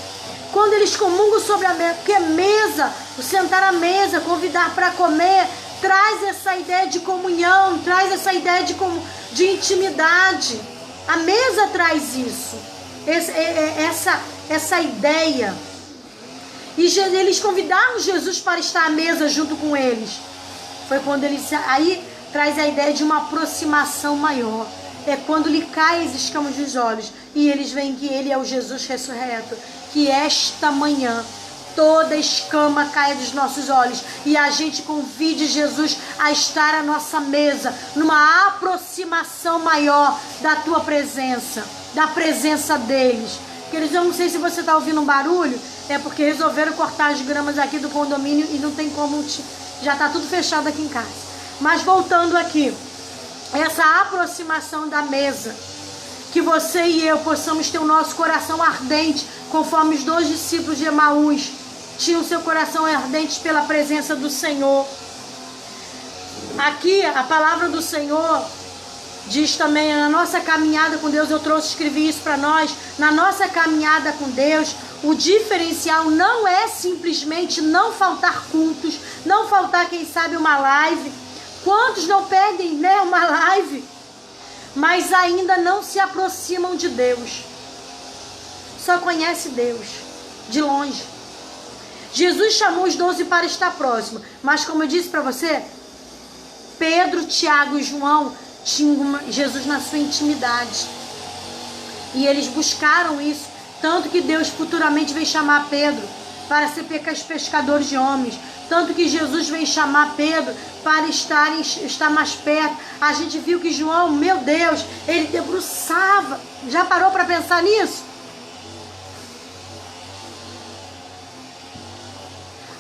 Quando eles comungam sobre a mesa, porque mesa, o sentar à mesa, convidar para comer, traz essa ideia de comunhão, traz essa ideia de intimidade. A mesa traz isso, essa ideia. E eles convidaram Jesus para estar à mesa junto com eles. Foi quando eles... Aí traz a ideia de uma aproximação maior. É quando lhe caem as escamas dos olhos e eles veem que ele é o Jesus ressurreto. Que esta manhã toda escama caia dos nossos olhos e a gente convide Jesus a estar à nossa mesa, numa aproximação maior da tua presença, da presença deles. Queridos, eu não sei se você está ouvindo um barulho, é porque resolveram cortar as gramas aqui do condomínio e não tem como, já está tudo fechado aqui em casa. Mas voltando aqui, essa aproximação da mesa, que você e eu possamos ter o nosso coração ardente, conforme os 2 discípulos de Emaús tinham seu coração ardente pela presença do Senhor. Aqui a palavra do Senhor diz também, na nossa caminhada com Deus, escrevi isso para nós, na nossa caminhada com Deus, o diferencial não é simplesmente não faltar cultos, não faltar, quem sabe, uma live. Quantos não perdem, né, uma live, mas ainda não se aproximam de Deus? Só conhece Deus de longe. Jesus chamou os 12 para estar próximo, mas como eu disse para você, Pedro, Tiago e João tinham Jesus na sua intimidade. E eles buscaram isso, tanto que Deus futuramente veio chamar Pedro para ser pescadores de homens. Tanto que Jesus veio chamar Pedro para estar mais perto. A gente viu que João, meu Deus, ele debruçava. Já parou para pensar nisso?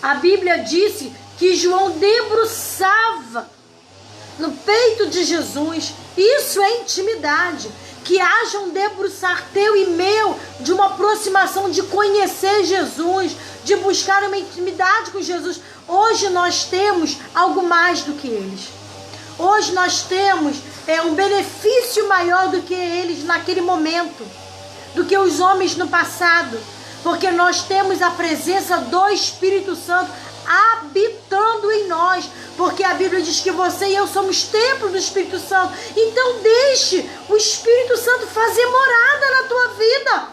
A Bíblia disse que João debruçava no peito de Jesus. Isso é intimidade. Que haja um debruçar teu e meu, de uma aproximação, de conhecer Jesus, de buscar uma intimidade com Jesus. Hoje nós temos algo mais do que eles. Hoje nós temos um benefício maior do que eles naquele momento, do que os homens no passado. Porque nós temos a presença do Espírito Santo habitando em nós. Porque a Bíblia diz que você e eu somos templo do Espírito Santo. Então deixe o Espírito Santo fazer morada na tua vida.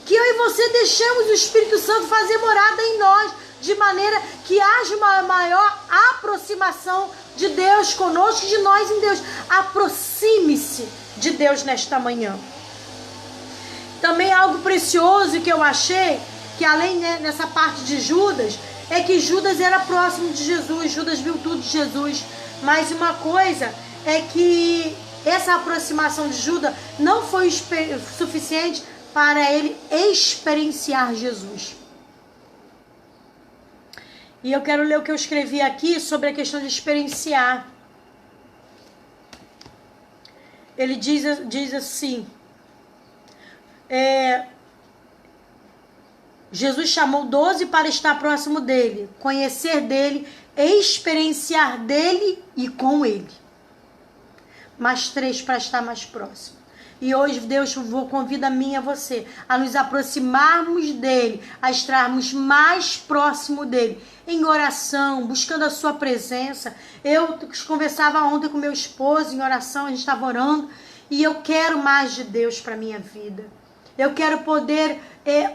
Que eu e você deixemos o Espírito Santo fazer morada em nós. De maneira que haja uma maior aproximação de Deus conosco e de nós em Deus. Aproxime-se de Deus nesta manhã. Também algo precioso que eu achei, que além, né, nessa parte de Judas, é que Judas era próximo de Jesus, Judas viu tudo de Jesus. Mas uma coisa é que essa aproximação de Judas não foi suficiente para ele experienciar Jesus. E eu quero ler o que eu escrevi aqui sobre a questão de experienciar. Ele diz assim... Jesus chamou 12 para estar próximo dele, conhecer dele, experienciar dele e com ele. Mais 3 para estar mais próximo. E hoje Deus convida a mim e a você a nos aproximarmos dele, a estarmos mais próximo dele, em oração, buscando a sua presença. Eu conversava ontem com meu esposo em oração, a gente estava orando, e eu quero mais de Deus para a minha vida. Eu quero poder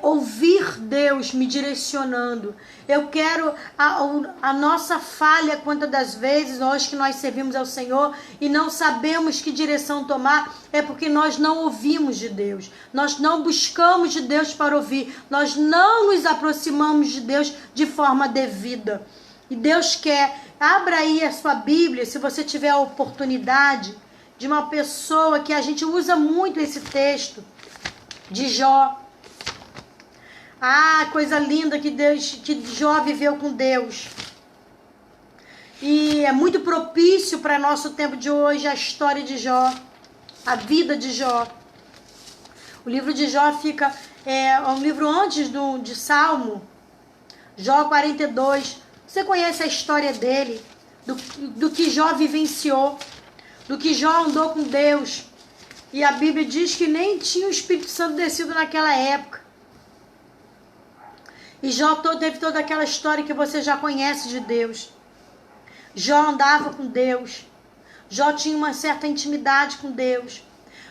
ouvir Deus me direcionando. Eu quero a nossa falha, quantas das vezes, hoje que nós servimos ao Senhor e não sabemos que direção tomar, é porque nós não ouvimos de Deus. Nós não buscamos de Deus para ouvir. Nós não nos aproximamos de Deus de forma devida. E Deus quer Abra aí a sua Bíblia, se você tiver a oportunidade, de uma pessoa que a gente usa muito esse texto, de Jó. Ah, coisa linda que Jó viveu com Deus. E é muito propício para nosso tempo de hoje a história de Jó, a vida de Jó. O livro de Jó é um livro antes de Salmo, Jó 42. Você conhece a história dele, do que Jó vivenciou, do que Jó andou com Deus. E a Bíblia diz que nem tinha o Espírito Santo descido naquela época. E Jó teve toda aquela história que você já conhece de Deus. Jó andava com Deus. Jó tinha uma certa intimidade com Deus.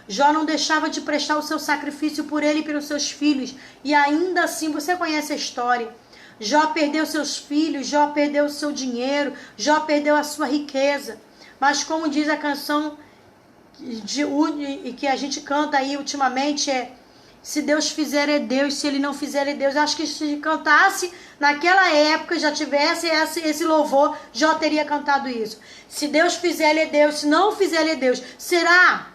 Jó não deixava de prestar o seu sacrifício por ele e pelos seus filhos. E ainda assim, você conhece a história. Jó perdeu seus filhos, Jó perdeu o seu dinheiro, Jó perdeu a sua riqueza. Mas como diz a canção que a gente canta aí ultimamente, se Deus fizer é Deus, se Ele não fizer é Deus. Acho que se cantasse naquela época, já tivesse esse louvor, Jó teria cantado isso. Se Deus fizer ele é Deus, se não fizer ele é Deus. Será?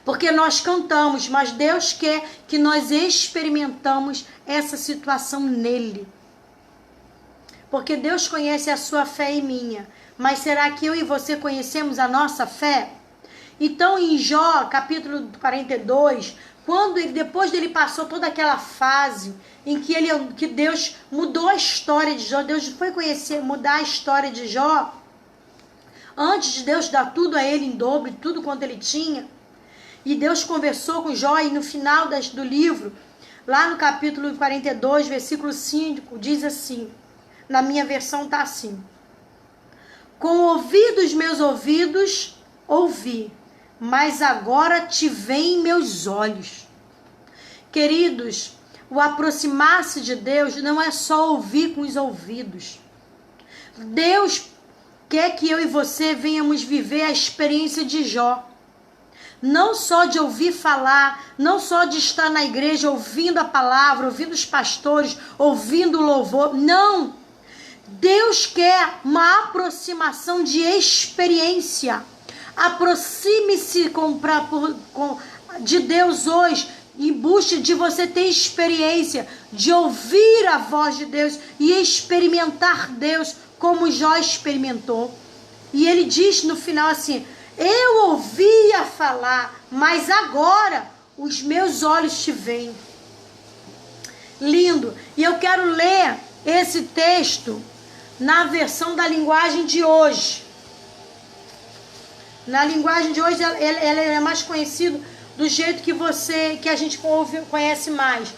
Porque nós cantamos, mas Deus quer que nós experimentamos essa situação nele. Porque Deus conhece a sua fé e minha. Mas será que eu e você conhecemos a nossa fé? Então em Jó, capítulo 42, depois dele passou toda aquela fase em que Deus mudou a história de Jó, Deus foi mudar a história de Jó, antes de Deus dar tudo a ele em dobro, tudo quanto ele tinha. E Deus conversou com Jó e no final do livro, lá no capítulo 42, versículo 5, diz assim, na minha versão está assim: com o ouvido dos meus ouvidos ouvi, mas agora te veem meus olhos. Queridos, o aproximar-se de Deus não é só ouvir com os ouvidos. Deus quer que eu e você venhamos viver a experiência de Jó. Não só de ouvir falar, não só de estar na igreja ouvindo a palavra, ouvindo os pastores, ouvindo o louvor. Não! Deus quer uma aproximação de experiência. Aproxime-se de Deus hoje e busque de você ter experiência, de ouvir a voz de Deus e experimentar Deus como Jó experimentou. E ele diz no final assim: eu ouvia falar, mas agora os meus olhos te veem. Lindo. E eu quero ler esse texto na versão da linguagem de hoje. Na linguagem de hoje, ela é mais conhecido do jeito que a gente conhece mais.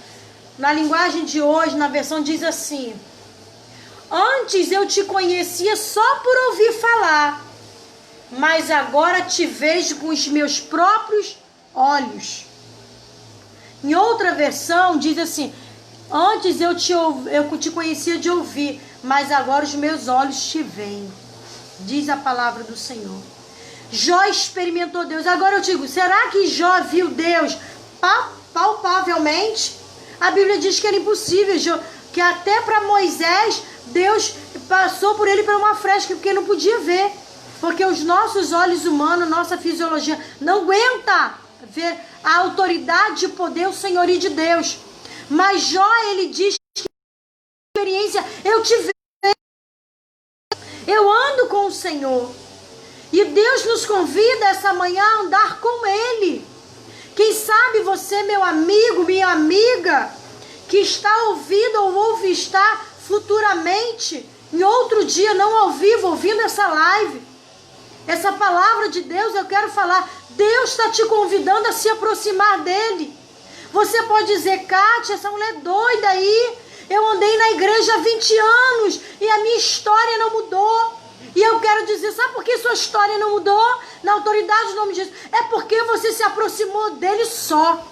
Na linguagem de hoje, na versão diz assim: antes eu te conhecia só por ouvir falar, mas agora te vejo com os meus próprios olhos. Em outra versão diz assim: antes eu te conhecia de ouvir, mas agora os meus olhos te veem. Diz a palavra do Senhor. Jó experimentou Deus. Agora eu digo, será que Jó viu Deus palpavelmente? A Bíblia diz que era impossível, que até para Moisés, Deus passou por ele para uma fresca, porque não podia ver. Porque os nossos olhos humanos, nossa fisiologia, não aguenta ver a autoridade, o poder, o senhorio de Deus. Mas Jó, ele diz que a experiência, eu te vejo, eu ando com o Senhor. E Deus nos convida essa manhã a andar com Ele. Quem sabe você, meu amigo, minha amiga, que está ouvindo ou ouve estar futuramente, em outro dia, não ao vivo, ouvindo essa live. Essa palavra de Deus, eu quero falar, Deus está te convidando a se aproximar dEle. Você pode dizer: Kátia, essa mulher doida aí, eu andei na igreja há 20 anos e a minha história não mudou. E eu quero dizer, sabe por que sua história não mudou? Na autoridade do nome de Jesus. É porque você se aproximou dele só.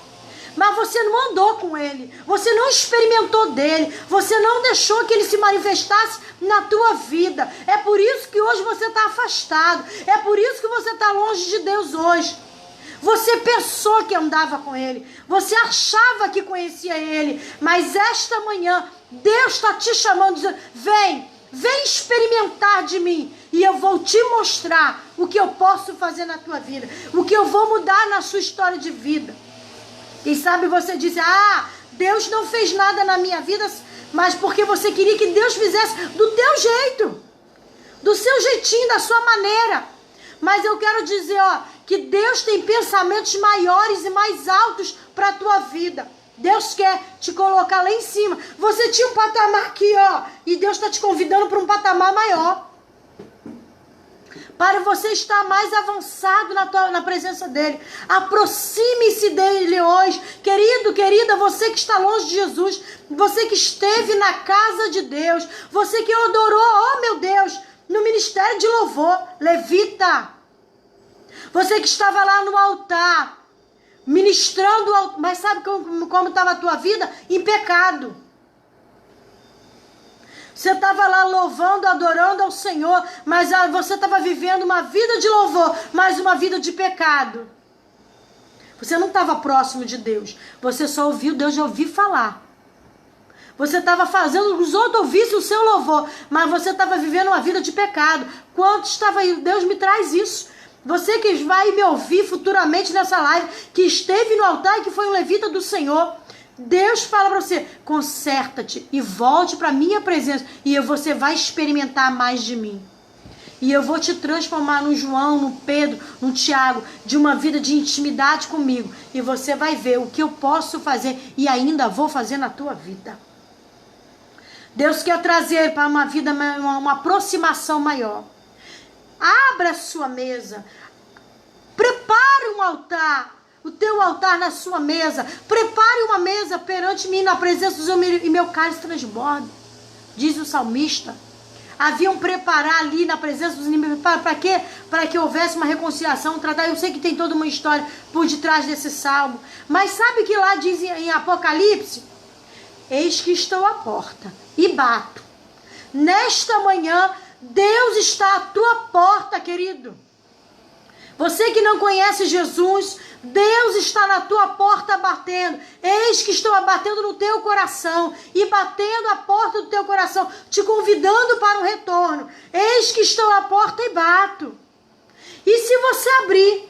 Mas você não andou com ele. Você não experimentou dele. Você não deixou que ele se manifestasse na tua vida. É por isso que hoje você está afastado. É por isso que você está longe de Deus hoje. Você pensou que andava com ele. Você achava que conhecia ele. Mas esta manhã, Deus está te chamando, dizendo: vem. vem experimentar de mim e eu vou te mostrar o que eu posso fazer na tua vida, o que eu vou mudar na sua história de vida. E sabe, você diz, Deus não fez nada na minha vida, mas porque você queria que Deus fizesse do teu jeito, do seu jeitinho, da sua maneira. Mas eu quero dizer, que Deus tem pensamentos maiores e mais altos para a tua vida. Deus quer te colocar lá em cima. Você tinha um patamar aqui, e Deus está te convidando para um patamar maior. Para você estar mais avançado na presença dele. Aproxime-se dele hoje. Querido, querida, você que está longe de Jesus, você que esteve na casa de Deus, você que adorou, meu Deus, no ministério de louvor, levita. Você que estava lá no altar, ministrando, mas sabe como estava a tua vida? Em pecado. Você estava lá louvando, adorando ao Senhor, mas você estava vivendo uma vida de louvor, mas uma vida de pecado. Você não estava próximo de Deus. Você só ouviu Deus de ouvir falar. Você estava fazendo os outros ouvissem o seu louvor, mas você estava vivendo uma vida de pecado. Quanto estava aí? Deus me traz isso. Você que vai me ouvir futuramente nessa live, que esteve no altar e que foi um levita do Senhor, Deus fala para você, conserta-te e volte para a minha presença e você vai experimentar mais de mim. E eu vou te transformar no João, no Pedro, no Tiago, de uma vida de intimidade comigo. E você vai ver o que eu posso fazer e ainda vou fazer na tua vida. Deus quer trazer para uma vida, uma aproximação maior. Abra a sua mesa. Prepare um altar. O teu altar na sua mesa. Prepare uma mesa perante mim na presença dos meus e meu cálice transborda. Diz o salmista. Haviam preparar ali na presença dos inimigos. Para quê? Para que houvesse uma reconciliação, tratar. Eu sei que tem toda uma história por detrás desse salmo. Mas sabe que lá diz em Apocalipse? Eis que estou à porta e bato. Nesta manhã, Deus está à tua porta, querido. Você que não conhece Jesus, Deus está na tua porta batendo. Eis que estou batendo no teu coração e batendo a porta do teu coração, te convidando para o retorno. Eis que estou à porta e bato. E se você abrir,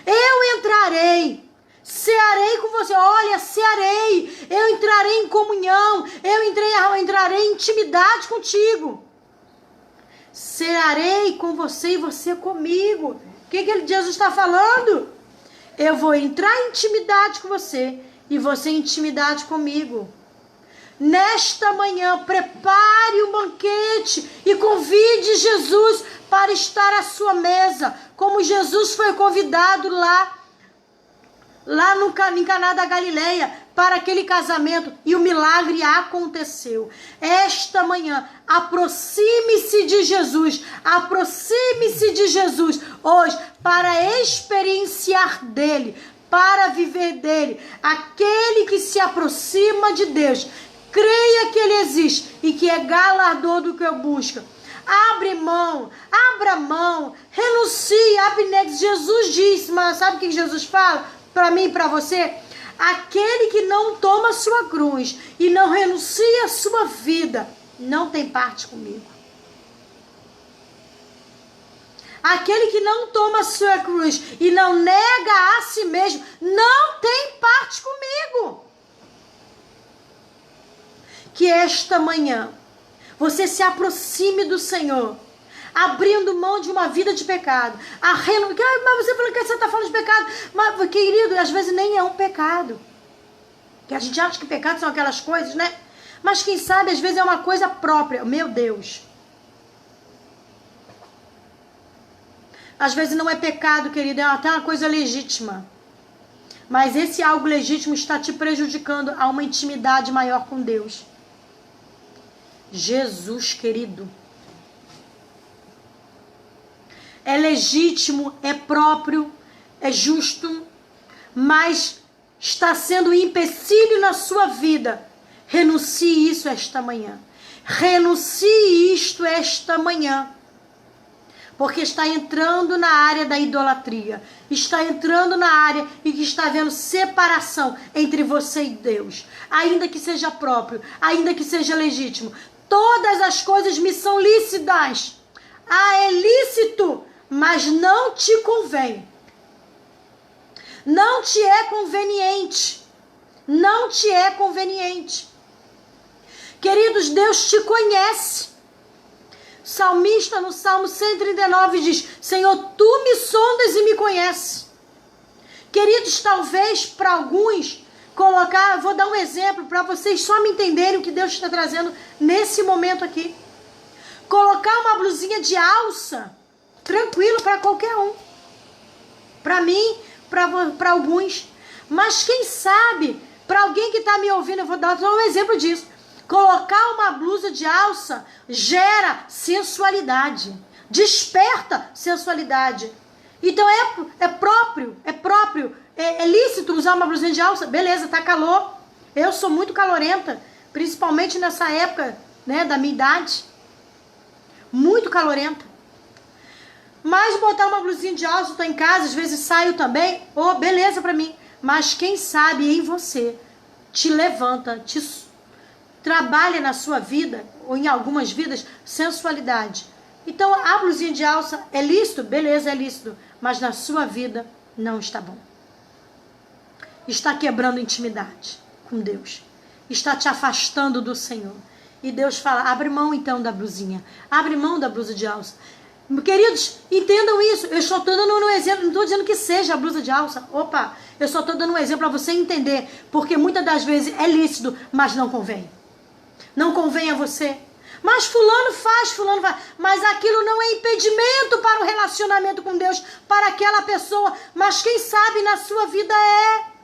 eu entrarei. Cearei com você. Olha, cearei. Eu entrarei em comunhão. Eu entrarei em intimidade contigo. Cearei com você e você comigo. O que Jesus está falando? Eu vou entrar em intimidade com você e você em intimidade comigo. Nesta manhã, prepare o banquete e convide Jesus para estar à sua mesa, como Jesus foi convidado lá em Caná da Galileia, para aquele casamento, e o milagre aconteceu. Esta manhã, aproxime-se de Jesus hoje, para experienciar dele, para viver dele. Aquele que se aproxima de Deus, creia que ele existe e que é galardador do que busca. Abra mão, renuncie, abnegue. Jesus disse, mas sabe o que Jesus fala para mim e para você? Aquele que não toma a sua cruz e não renuncia a sua vida, não tem parte comigo. Aquele que não toma a sua cruz e não nega a si mesmo, não tem parte comigo. Que esta manhã você se aproxime do Senhor, abrindo mão de uma vida de pecado. Mas você falou que você está falando de pecado. Mas, querido, às vezes nem é um pecado. Que a gente acha que pecado são aquelas coisas, né? Mas quem sabe, às vezes é uma coisa própria. Meu Deus. Às vezes não é pecado, querido, é até uma coisa legítima. Mas esse algo legítimo está te prejudicando a uma intimidade maior com Deus. Jesus, querido. É legítimo, é próprio, é justo, mas está sendo um empecilho na sua vida. Renuncie isso esta manhã. Renuncie isto esta manhã. Porque está entrando na área da idolatria. Está entrando na área em que está havendo separação entre você e Deus. Ainda que seja próprio, ainda que seja legítimo. Todas as coisas me são lícitas. É lícito, mas não te convém. Não te é conveniente. Não te é conveniente. Queridos, Deus te conhece. O salmista no Salmo 139 diz: Senhor, tu me sondas e me conheces. Queridos, talvez para alguns vou dar um exemplo para vocês só me entenderem o que Deus está trazendo nesse momento aqui. Colocar uma blusinha de alça, tranquilo para qualquer um. Para mim, para alguns. Mas quem sabe, para alguém que está me ouvindo, eu vou dar só um exemplo disso. Colocar uma blusa de alça gera sensualidade, desperta sensualidade. Então é próprio, é lícito usar uma blusinha de alça. Beleza, tá calor. Eu sou muito calorenta, principalmente nessa época, né, da minha idade. Muito calorenta. Mas botar uma blusinha de alça, eu tô em casa, às vezes saio também, beleza pra mim. Mas quem sabe em você te levanta, trabalha na sua vida, ou em algumas vidas, sensualidade. Então a blusinha de alça é lícito? Beleza, é lícito. Mas na sua vida não está bom. Está quebrando intimidade com Deus. Está te afastando do Senhor. E Deus fala, abre mão então da blusinha. Abre mão da blusa de alça. Queridos, entendam isso. Eu só estou dando um exemplo. Não estou dizendo que seja a blusa de alça. Eu só estou dando um exemplo para você entender. Porque muitas das vezes é lícito, mas não convém. Não convém a você. Mas fulano faz. Mas aquilo não é impedimento para o relacionamento com Deus, para aquela pessoa. Mas quem sabe na sua vida é.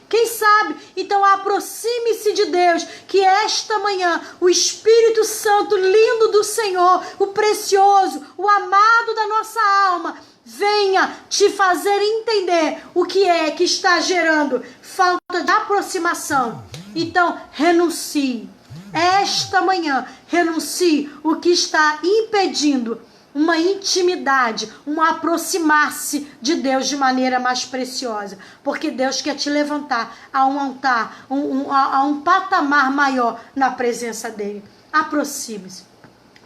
Quem sabe? Então aproxime-se de Deus, que esta manhã o Espírito Santo lindo do Senhor, o precioso, o amado da nossa alma, venha te fazer entender o que é que está gerando falta de aproximação. Então renuncie. Esta manhã, renuncie o que está impedindo uma intimidade, um aproximar-se de Deus de maneira mais preciosa. Porque Deus quer te levantar a um altar, a um patamar maior na presença dEle. Aproxime-se.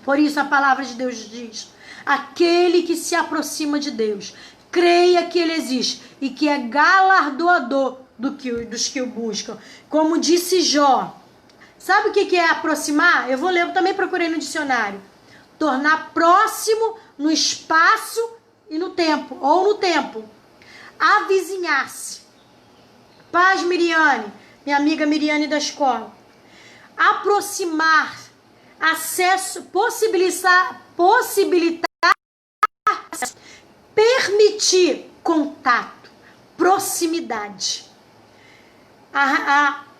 Por isso a palavra de Deus diz, aquele que se aproxima de Deus, creia que Ele existe e que é galardoador dos que o buscam. Como disse Jó. Sabe o que é aproximar? Eu vou ler, eu também procurei no dicionário. Tornar próximo no espaço e no tempo, ou no tempo. Avizinhar-se. Paz, Miriane, minha amiga Miriane da escola. Aproximar, acesso, possibilitar, permitir contato, proximidade.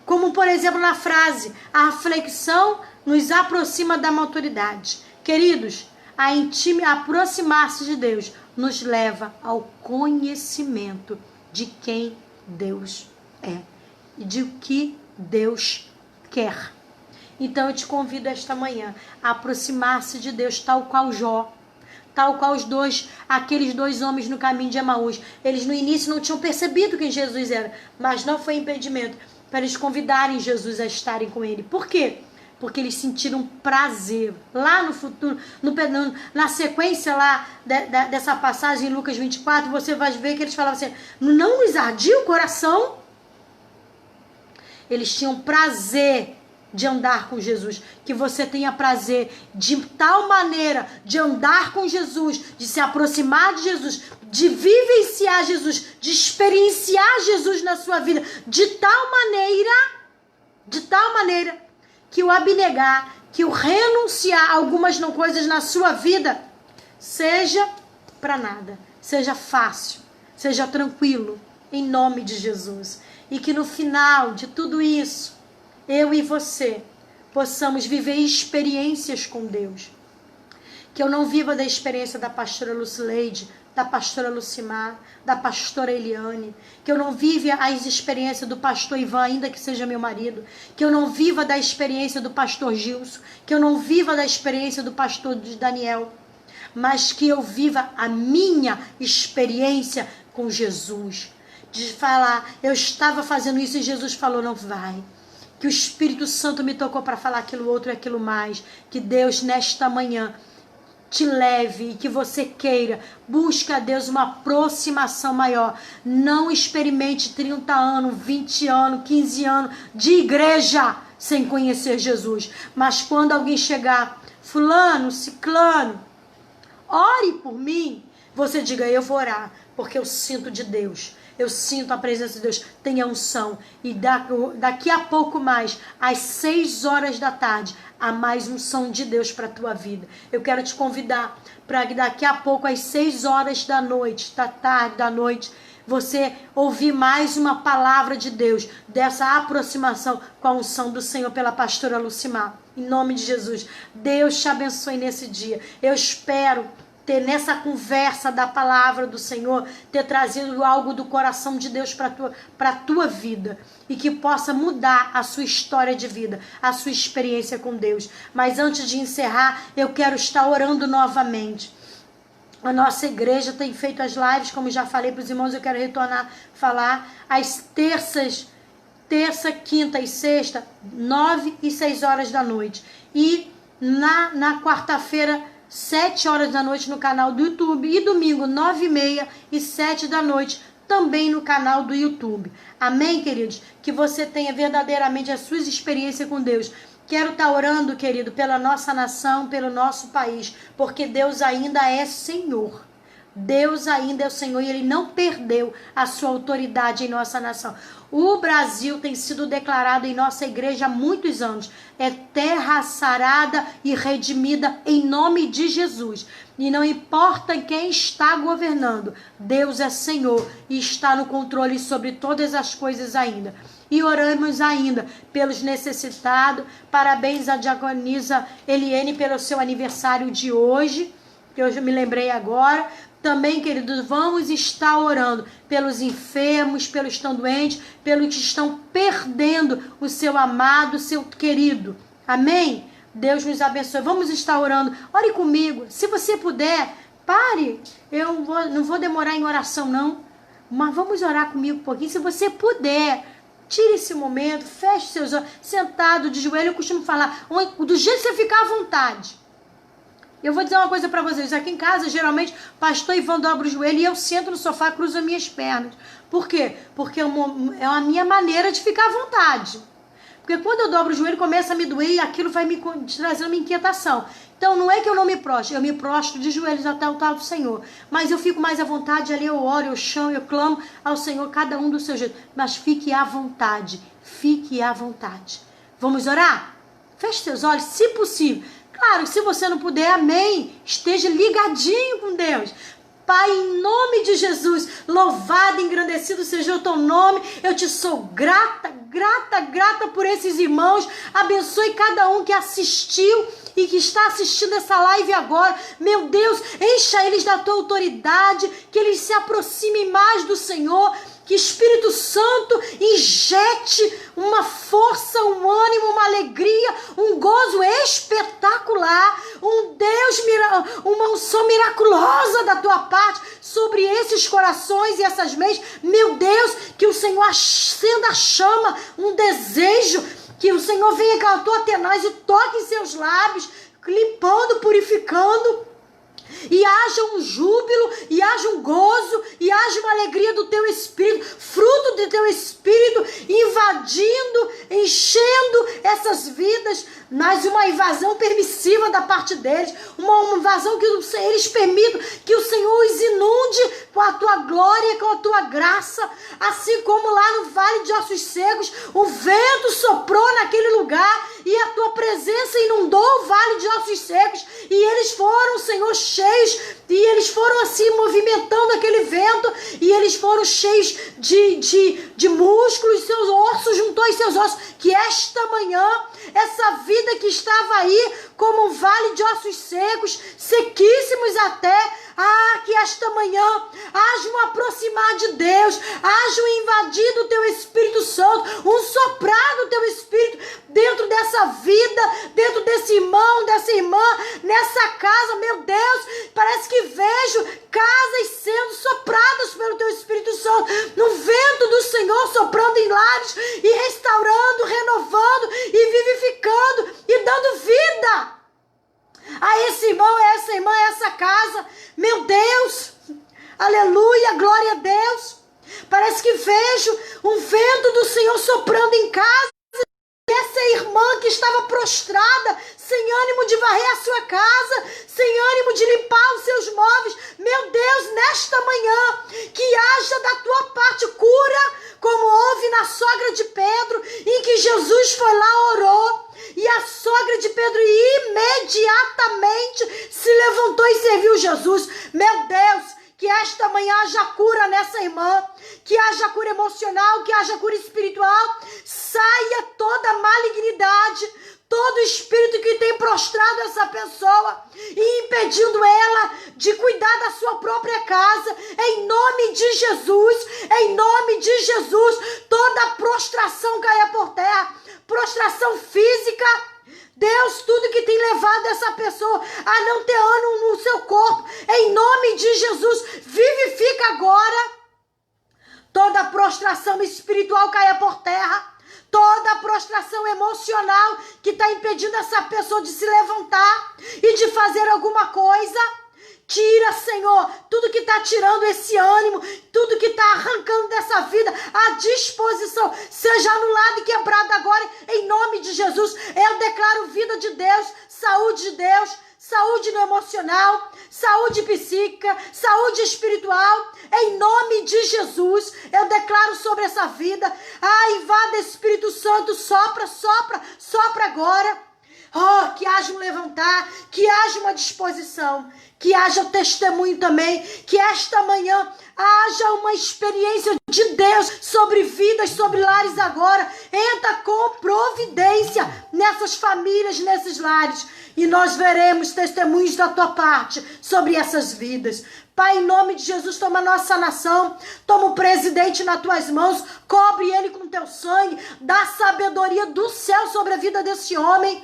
Como, por exemplo, na frase, a reflexão nos aproxima da maturidade. Queridos, aproximar-se de Deus nos leva ao conhecimento de quem Deus é e de o que Deus quer. Então eu te convido esta manhã a aproximar-se de Deus, tal qual Jó, tal qual aqueles dois homens no caminho de Emaús. Eles no início não tinham percebido quem Jesus era, mas não foi impedimento para eles convidarem Jesus a estarem com ele. Por quê? Porque eles sentiram prazer. Lá no futuro, na sequência lá dessa passagem em Lucas 24, você vai ver que eles falavam assim, não nos ardia o coração? Eles tinham prazer de andar com Jesus. Que você tenha prazer de tal maneira de andar com Jesus, de se aproximar de Jesus, de vivenciar Jesus, de experienciar Jesus na sua vida, de tal maneira que o abnegar, que o renunciar a algumas coisas na sua vida seja para nada, seja fácil, seja tranquilo, em nome de Jesus. E que no final de tudo isso, eu e você possamos viver experiências com Deus. Que eu não viva da experiência da pastora Lucileide, da pastora Lucimar, da pastora Eliane. Que eu não viva as experiências do pastor Ivan, ainda que seja meu marido. Que eu não viva da experiência do pastor Gilson. Que eu não viva da experiência do pastor Daniel. Mas que eu viva a minha experiência com Jesus. De falar, eu estava fazendo isso e Jesus falou, não vai. que o Espírito Santo me tocou para falar aquilo outro e aquilo mais. Que Deus, nesta manhã, te leve e que você queira, busque a Deus uma aproximação maior. Não experimente 30 anos, 20 anos, 15 anos de igreja sem conhecer Jesus. Mas quando alguém chegar, fulano, ciclano, ore por mim, você diga, eu vou orar, porque eu sinto de Deus. Eu sinto a presença de Deus, tenha unção. E daqui a pouco mais, às 6 horas da tarde, há mais unção de Deus para a tua vida. Eu quero te convidar para que daqui a pouco, às 6 horas da noite, da tarde, da noite, você ouvir mais uma palavra de Deus, dessa aproximação com a unção do Senhor pela pastora Lucimar. Em nome de Jesus, Deus te abençoe nesse dia. Eu espero ter nessa conversa da palavra do Senhor, ter trazido algo do coração de Deus para a tua vida, e que possa mudar a sua história de vida, a sua experiência com Deus. Mas antes de encerrar, eu quero estar orando novamente. A nossa igreja tem feito as lives, como já falei para os irmãos, eu quero retornar a falar, às terça, quinta e sexta, 9 e 6 horas da noite. E na quarta-feira, 7 horas da noite no canal do YouTube. E domingo, 9h30 e 7 da noite, também no canal do YouTube. Amém, queridos? Que você tenha verdadeiramente as suas experiências com Deus. Quero estar orando, querido, pela nossa nação, pelo nosso país, porque Deus ainda é Senhor. Deus ainda é o Senhor e Ele não perdeu a sua autoridade em nossa nação. O Brasil tem sido declarado em nossa igreja há muitos anos. É terra sarada e redimida em nome de Jesus. E não importa quem está governando, Deus é Senhor e está no controle sobre todas as coisas ainda. E oramos ainda pelos necessitados. Parabéns à diaconisa Eliene pelo seu aniversário de hoje, que eu me lembrei agora. Também, queridos, vamos estar orando pelos enfermos, pelos que estão doentes, pelos que estão perdendo o seu amado, o seu querido. Amém? Deus nos abençoe. Vamos estar orando. Ore comigo. Se você puder, pare. Eu não vou demorar em oração, não. Mas vamos orar comigo um pouquinho. Se você puder, tire esse momento, feche seus olhos. Sentado, de joelho, eu costumo falar, do jeito que você ficar à vontade. Eu vou dizer uma coisa para vocês. Aqui em casa, geralmente, pastor Ivan dobra o joelho e eu sento no sofá, cruzo as minhas pernas. Por quê? Porque é a minha maneira de ficar à vontade. Porque quando eu dobro o joelho, começa a me doer e aquilo vai me trazendo uma inquietação. Então, não é que eu não me prostro, eu me prostro de joelhos até o altar do Senhor. Mas eu fico mais à vontade, ali eu oro, eu chamo, eu clamo ao Senhor, cada um do seu jeito. Mas fique à vontade, fique à vontade. Vamos orar? Feche seus olhos, se possível. Claro, se você não puder, amém. Esteja ligadinho com Deus. Pai, em nome de Jesus, louvado, engrandecido seja o teu nome. Eu te sou grata, grata, grata por esses irmãos. Abençoe cada um que assistiu e que está assistindo essa live agora. Meu Deus, encha eles da tua autoridade, que eles se aproximem mais do Senhor. Que Espírito Santo injete uma força, um ânimo, uma alegria, um gozo espetacular, uma unção miraculosa da tua parte sobre esses corações e essas mentes. Meu Deus, que o Senhor acenda a chama, um desejo, que o Senhor venha com a tua tenaz e toque em seus lábios, limpando, purificando. E haja um júbilo, e haja um gozo, e haja uma alegria do teu Espírito, fruto do teu Espírito, invadindo, enchendo essas vidas, mas uma invasão permissiva da parte deles, uma invasão que eles permitam, que o Senhor os inunde com a tua glória, com a tua graça, assim como lá no Vale de Ossos Secos, o vento soprou naquele lugar, e a tua presença inundou o Vale de Ossos Secos, e eles foram, Senhor, cheios, e eles foram assim movimentando aquele vento, e eles foram cheios de músculos, seus ossos, juntou os seus ossos, que esta manhã, essa vida que estava aí, como um vale de ossos secos, sequíssimos até, que que esta manhã haja um aproximar de Deus, haja um invadir do teu Espírito Santo, um soprar do teu Espírito dentro dessa vida, dentro desse irmão, dessa irmã, nessa casa. Meu Deus, parece que vejo casas sendo sopradas pelo teu Espírito Santo, no vento do Senhor soprando em lares e restaurando, renovando e vivificando e dando vida a esse irmão, a essa irmã, a essa casa. Meu Deus, aleluia, glória a Deus. Parece que vejo um vento do Senhor soprando em casa. Essa irmã que estava prostrada, sem ânimo de varrer a sua casa, sem ânimo de limpar os seus móveis. Meu Deus, nesta manhã, que haja da tua parte cura, como houve na sogra de Pedro, em que Jesus foi lá, orou, e a sogra de Pedro imediatamente se levantou e serviu Jesus. Meu Deus, que esta manhã haja cura nessa irmã, que haja cura emocional, que haja cura espiritual, saia toda malignidade, todo espírito que tem prostrado essa pessoa e impedindo ela de cuidar da sua própria casa, em nome de Jesus, em nome de Jesus, toda prostração caia por terra, prostração física. Deus, tudo que tem levado essa pessoa a não ter ânimo no seu corpo, em nome de Jesus, vivifica agora. Toda prostração espiritual caia por terra, toda prostração emocional que está impedindo essa pessoa de se levantar e de fazer alguma coisa. Tira, Senhor, tudo que está tirando esse ânimo, tudo que está arrancando dessa vida, a disposição, seja anulado e quebrado agora, em nome de Jesus. Eu declaro vida de Deus, saúde no emocional, saúde psíquica, saúde espiritual, em nome de Jesus. Eu declaro sobre essa vida, invada Espírito Santo, sopra agora. Oh, que haja um levantar, que haja uma disposição, que haja testemunho também, que esta manhã haja uma experiência de Deus sobre vidas, sobre lares agora. Entra com providência nessas famílias, nesses lares, e nós veremos testemunhos da tua parte sobre essas vidas. Pai, em nome de Jesus, toma a nossa nação, toma o presidente nas tuas mãos, cobre ele com teu sangue, dá sabedoria do céu sobre a vida desse homem.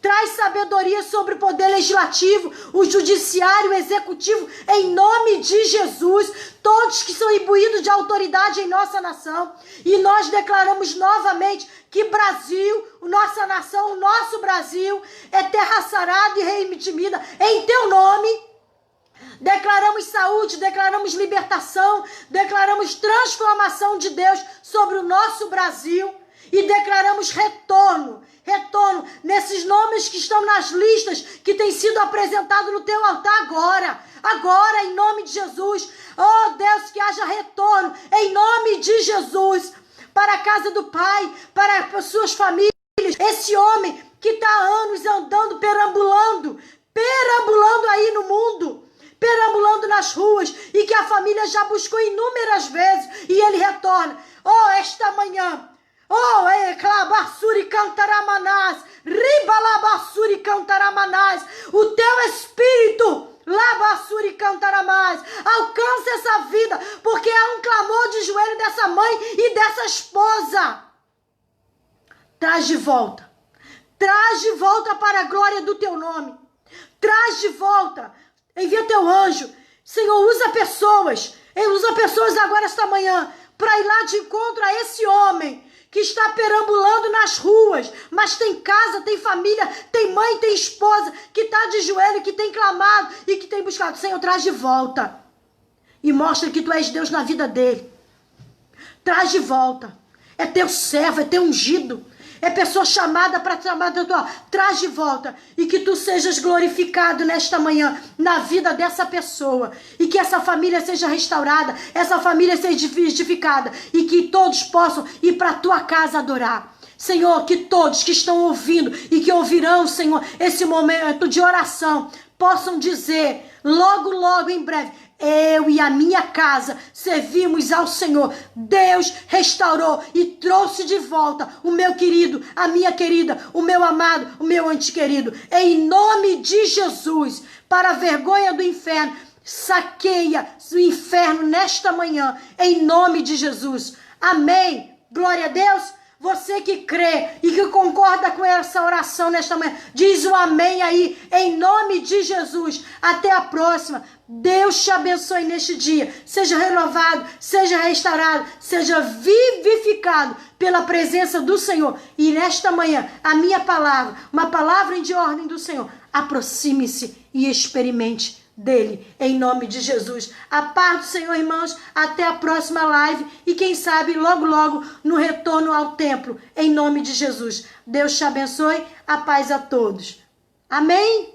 Traz sabedoria sobre o poder legislativo, o judiciário, o executivo, em nome de Jesus. Todos que são imbuídos de autoridade em nossa nação. E nós declaramos novamente que Brasil, nossa nação, o nosso Brasil, é terra sarada e redimida em teu nome. Declaramos saúde, declaramos libertação, declaramos transformação de Deus sobre o nosso Brasil. E declaramos retorno nesses nomes que estão nas listas que têm sido apresentados no teu altar agora, em nome de Jesus. Oh Deus, que haja retorno, em nome de Jesus, para a casa do Pai, para as suas famílias. Esse homem que está há anos andando, perambulando aí no mundo, perambulando nas ruas, e que a família já buscou inúmeras vezes, e ele retorna. Oh, esta manhã, o teu Espírito, alcança essa vida, porque é um clamor de joelho dessa mãe e dessa esposa. Traz de volta para a glória do teu nome. Traz de volta, envia teu anjo. Senhor, usa pessoas agora esta manhã para ir lá de encontro a esse homem que está perambulando nas ruas, mas tem casa, tem família, tem mãe, tem esposa, que está de joelho, que tem clamado e que tem buscado. Senhor, traz de volta e mostra que tu és Deus na vida dele. Traz de volta. É teu servo, é teu ungido, é pessoa chamada para trabalhar da tua. Traz de volta e que tu sejas glorificado nesta manhã na vida dessa pessoa, e que essa família seja restaurada, essa família seja edificada, e que todos possam ir para a tua casa adorar. Senhor, que todos que estão ouvindo e que ouvirão, Senhor, esse momento de oração, possam dizer logo em breve: eu e a minha casa servimos ao Senhor. Deus restaurou e trouxe de volta o meu querido, a minha querida, o meu amado, o meu ente querido. Em nome de Jesus, para a vergonha do inferno, Saqueia o inferno nesta manhã, em nome de Jesus. Amém. Glória a Deus. Você que crê e que concorda com essa oração nesta manhã, diz o amém aí, em nome de Jesus. Até a próxima. Deus te abençoe neste dia. Seja renovado, seja restaurado, seja vivificado pela presença do Senhor. E nesta manhã, a minha palavra, uma palavra de ordem do Senhor, aproxime-se e experimente dele, em nome de Jesus. A paz do Senhor, irmãos, até a próxima live e quem sabe logo, logo no retorno ao templo, em nome de Jesus. Deus te abençoe, a paz a todos. Amém?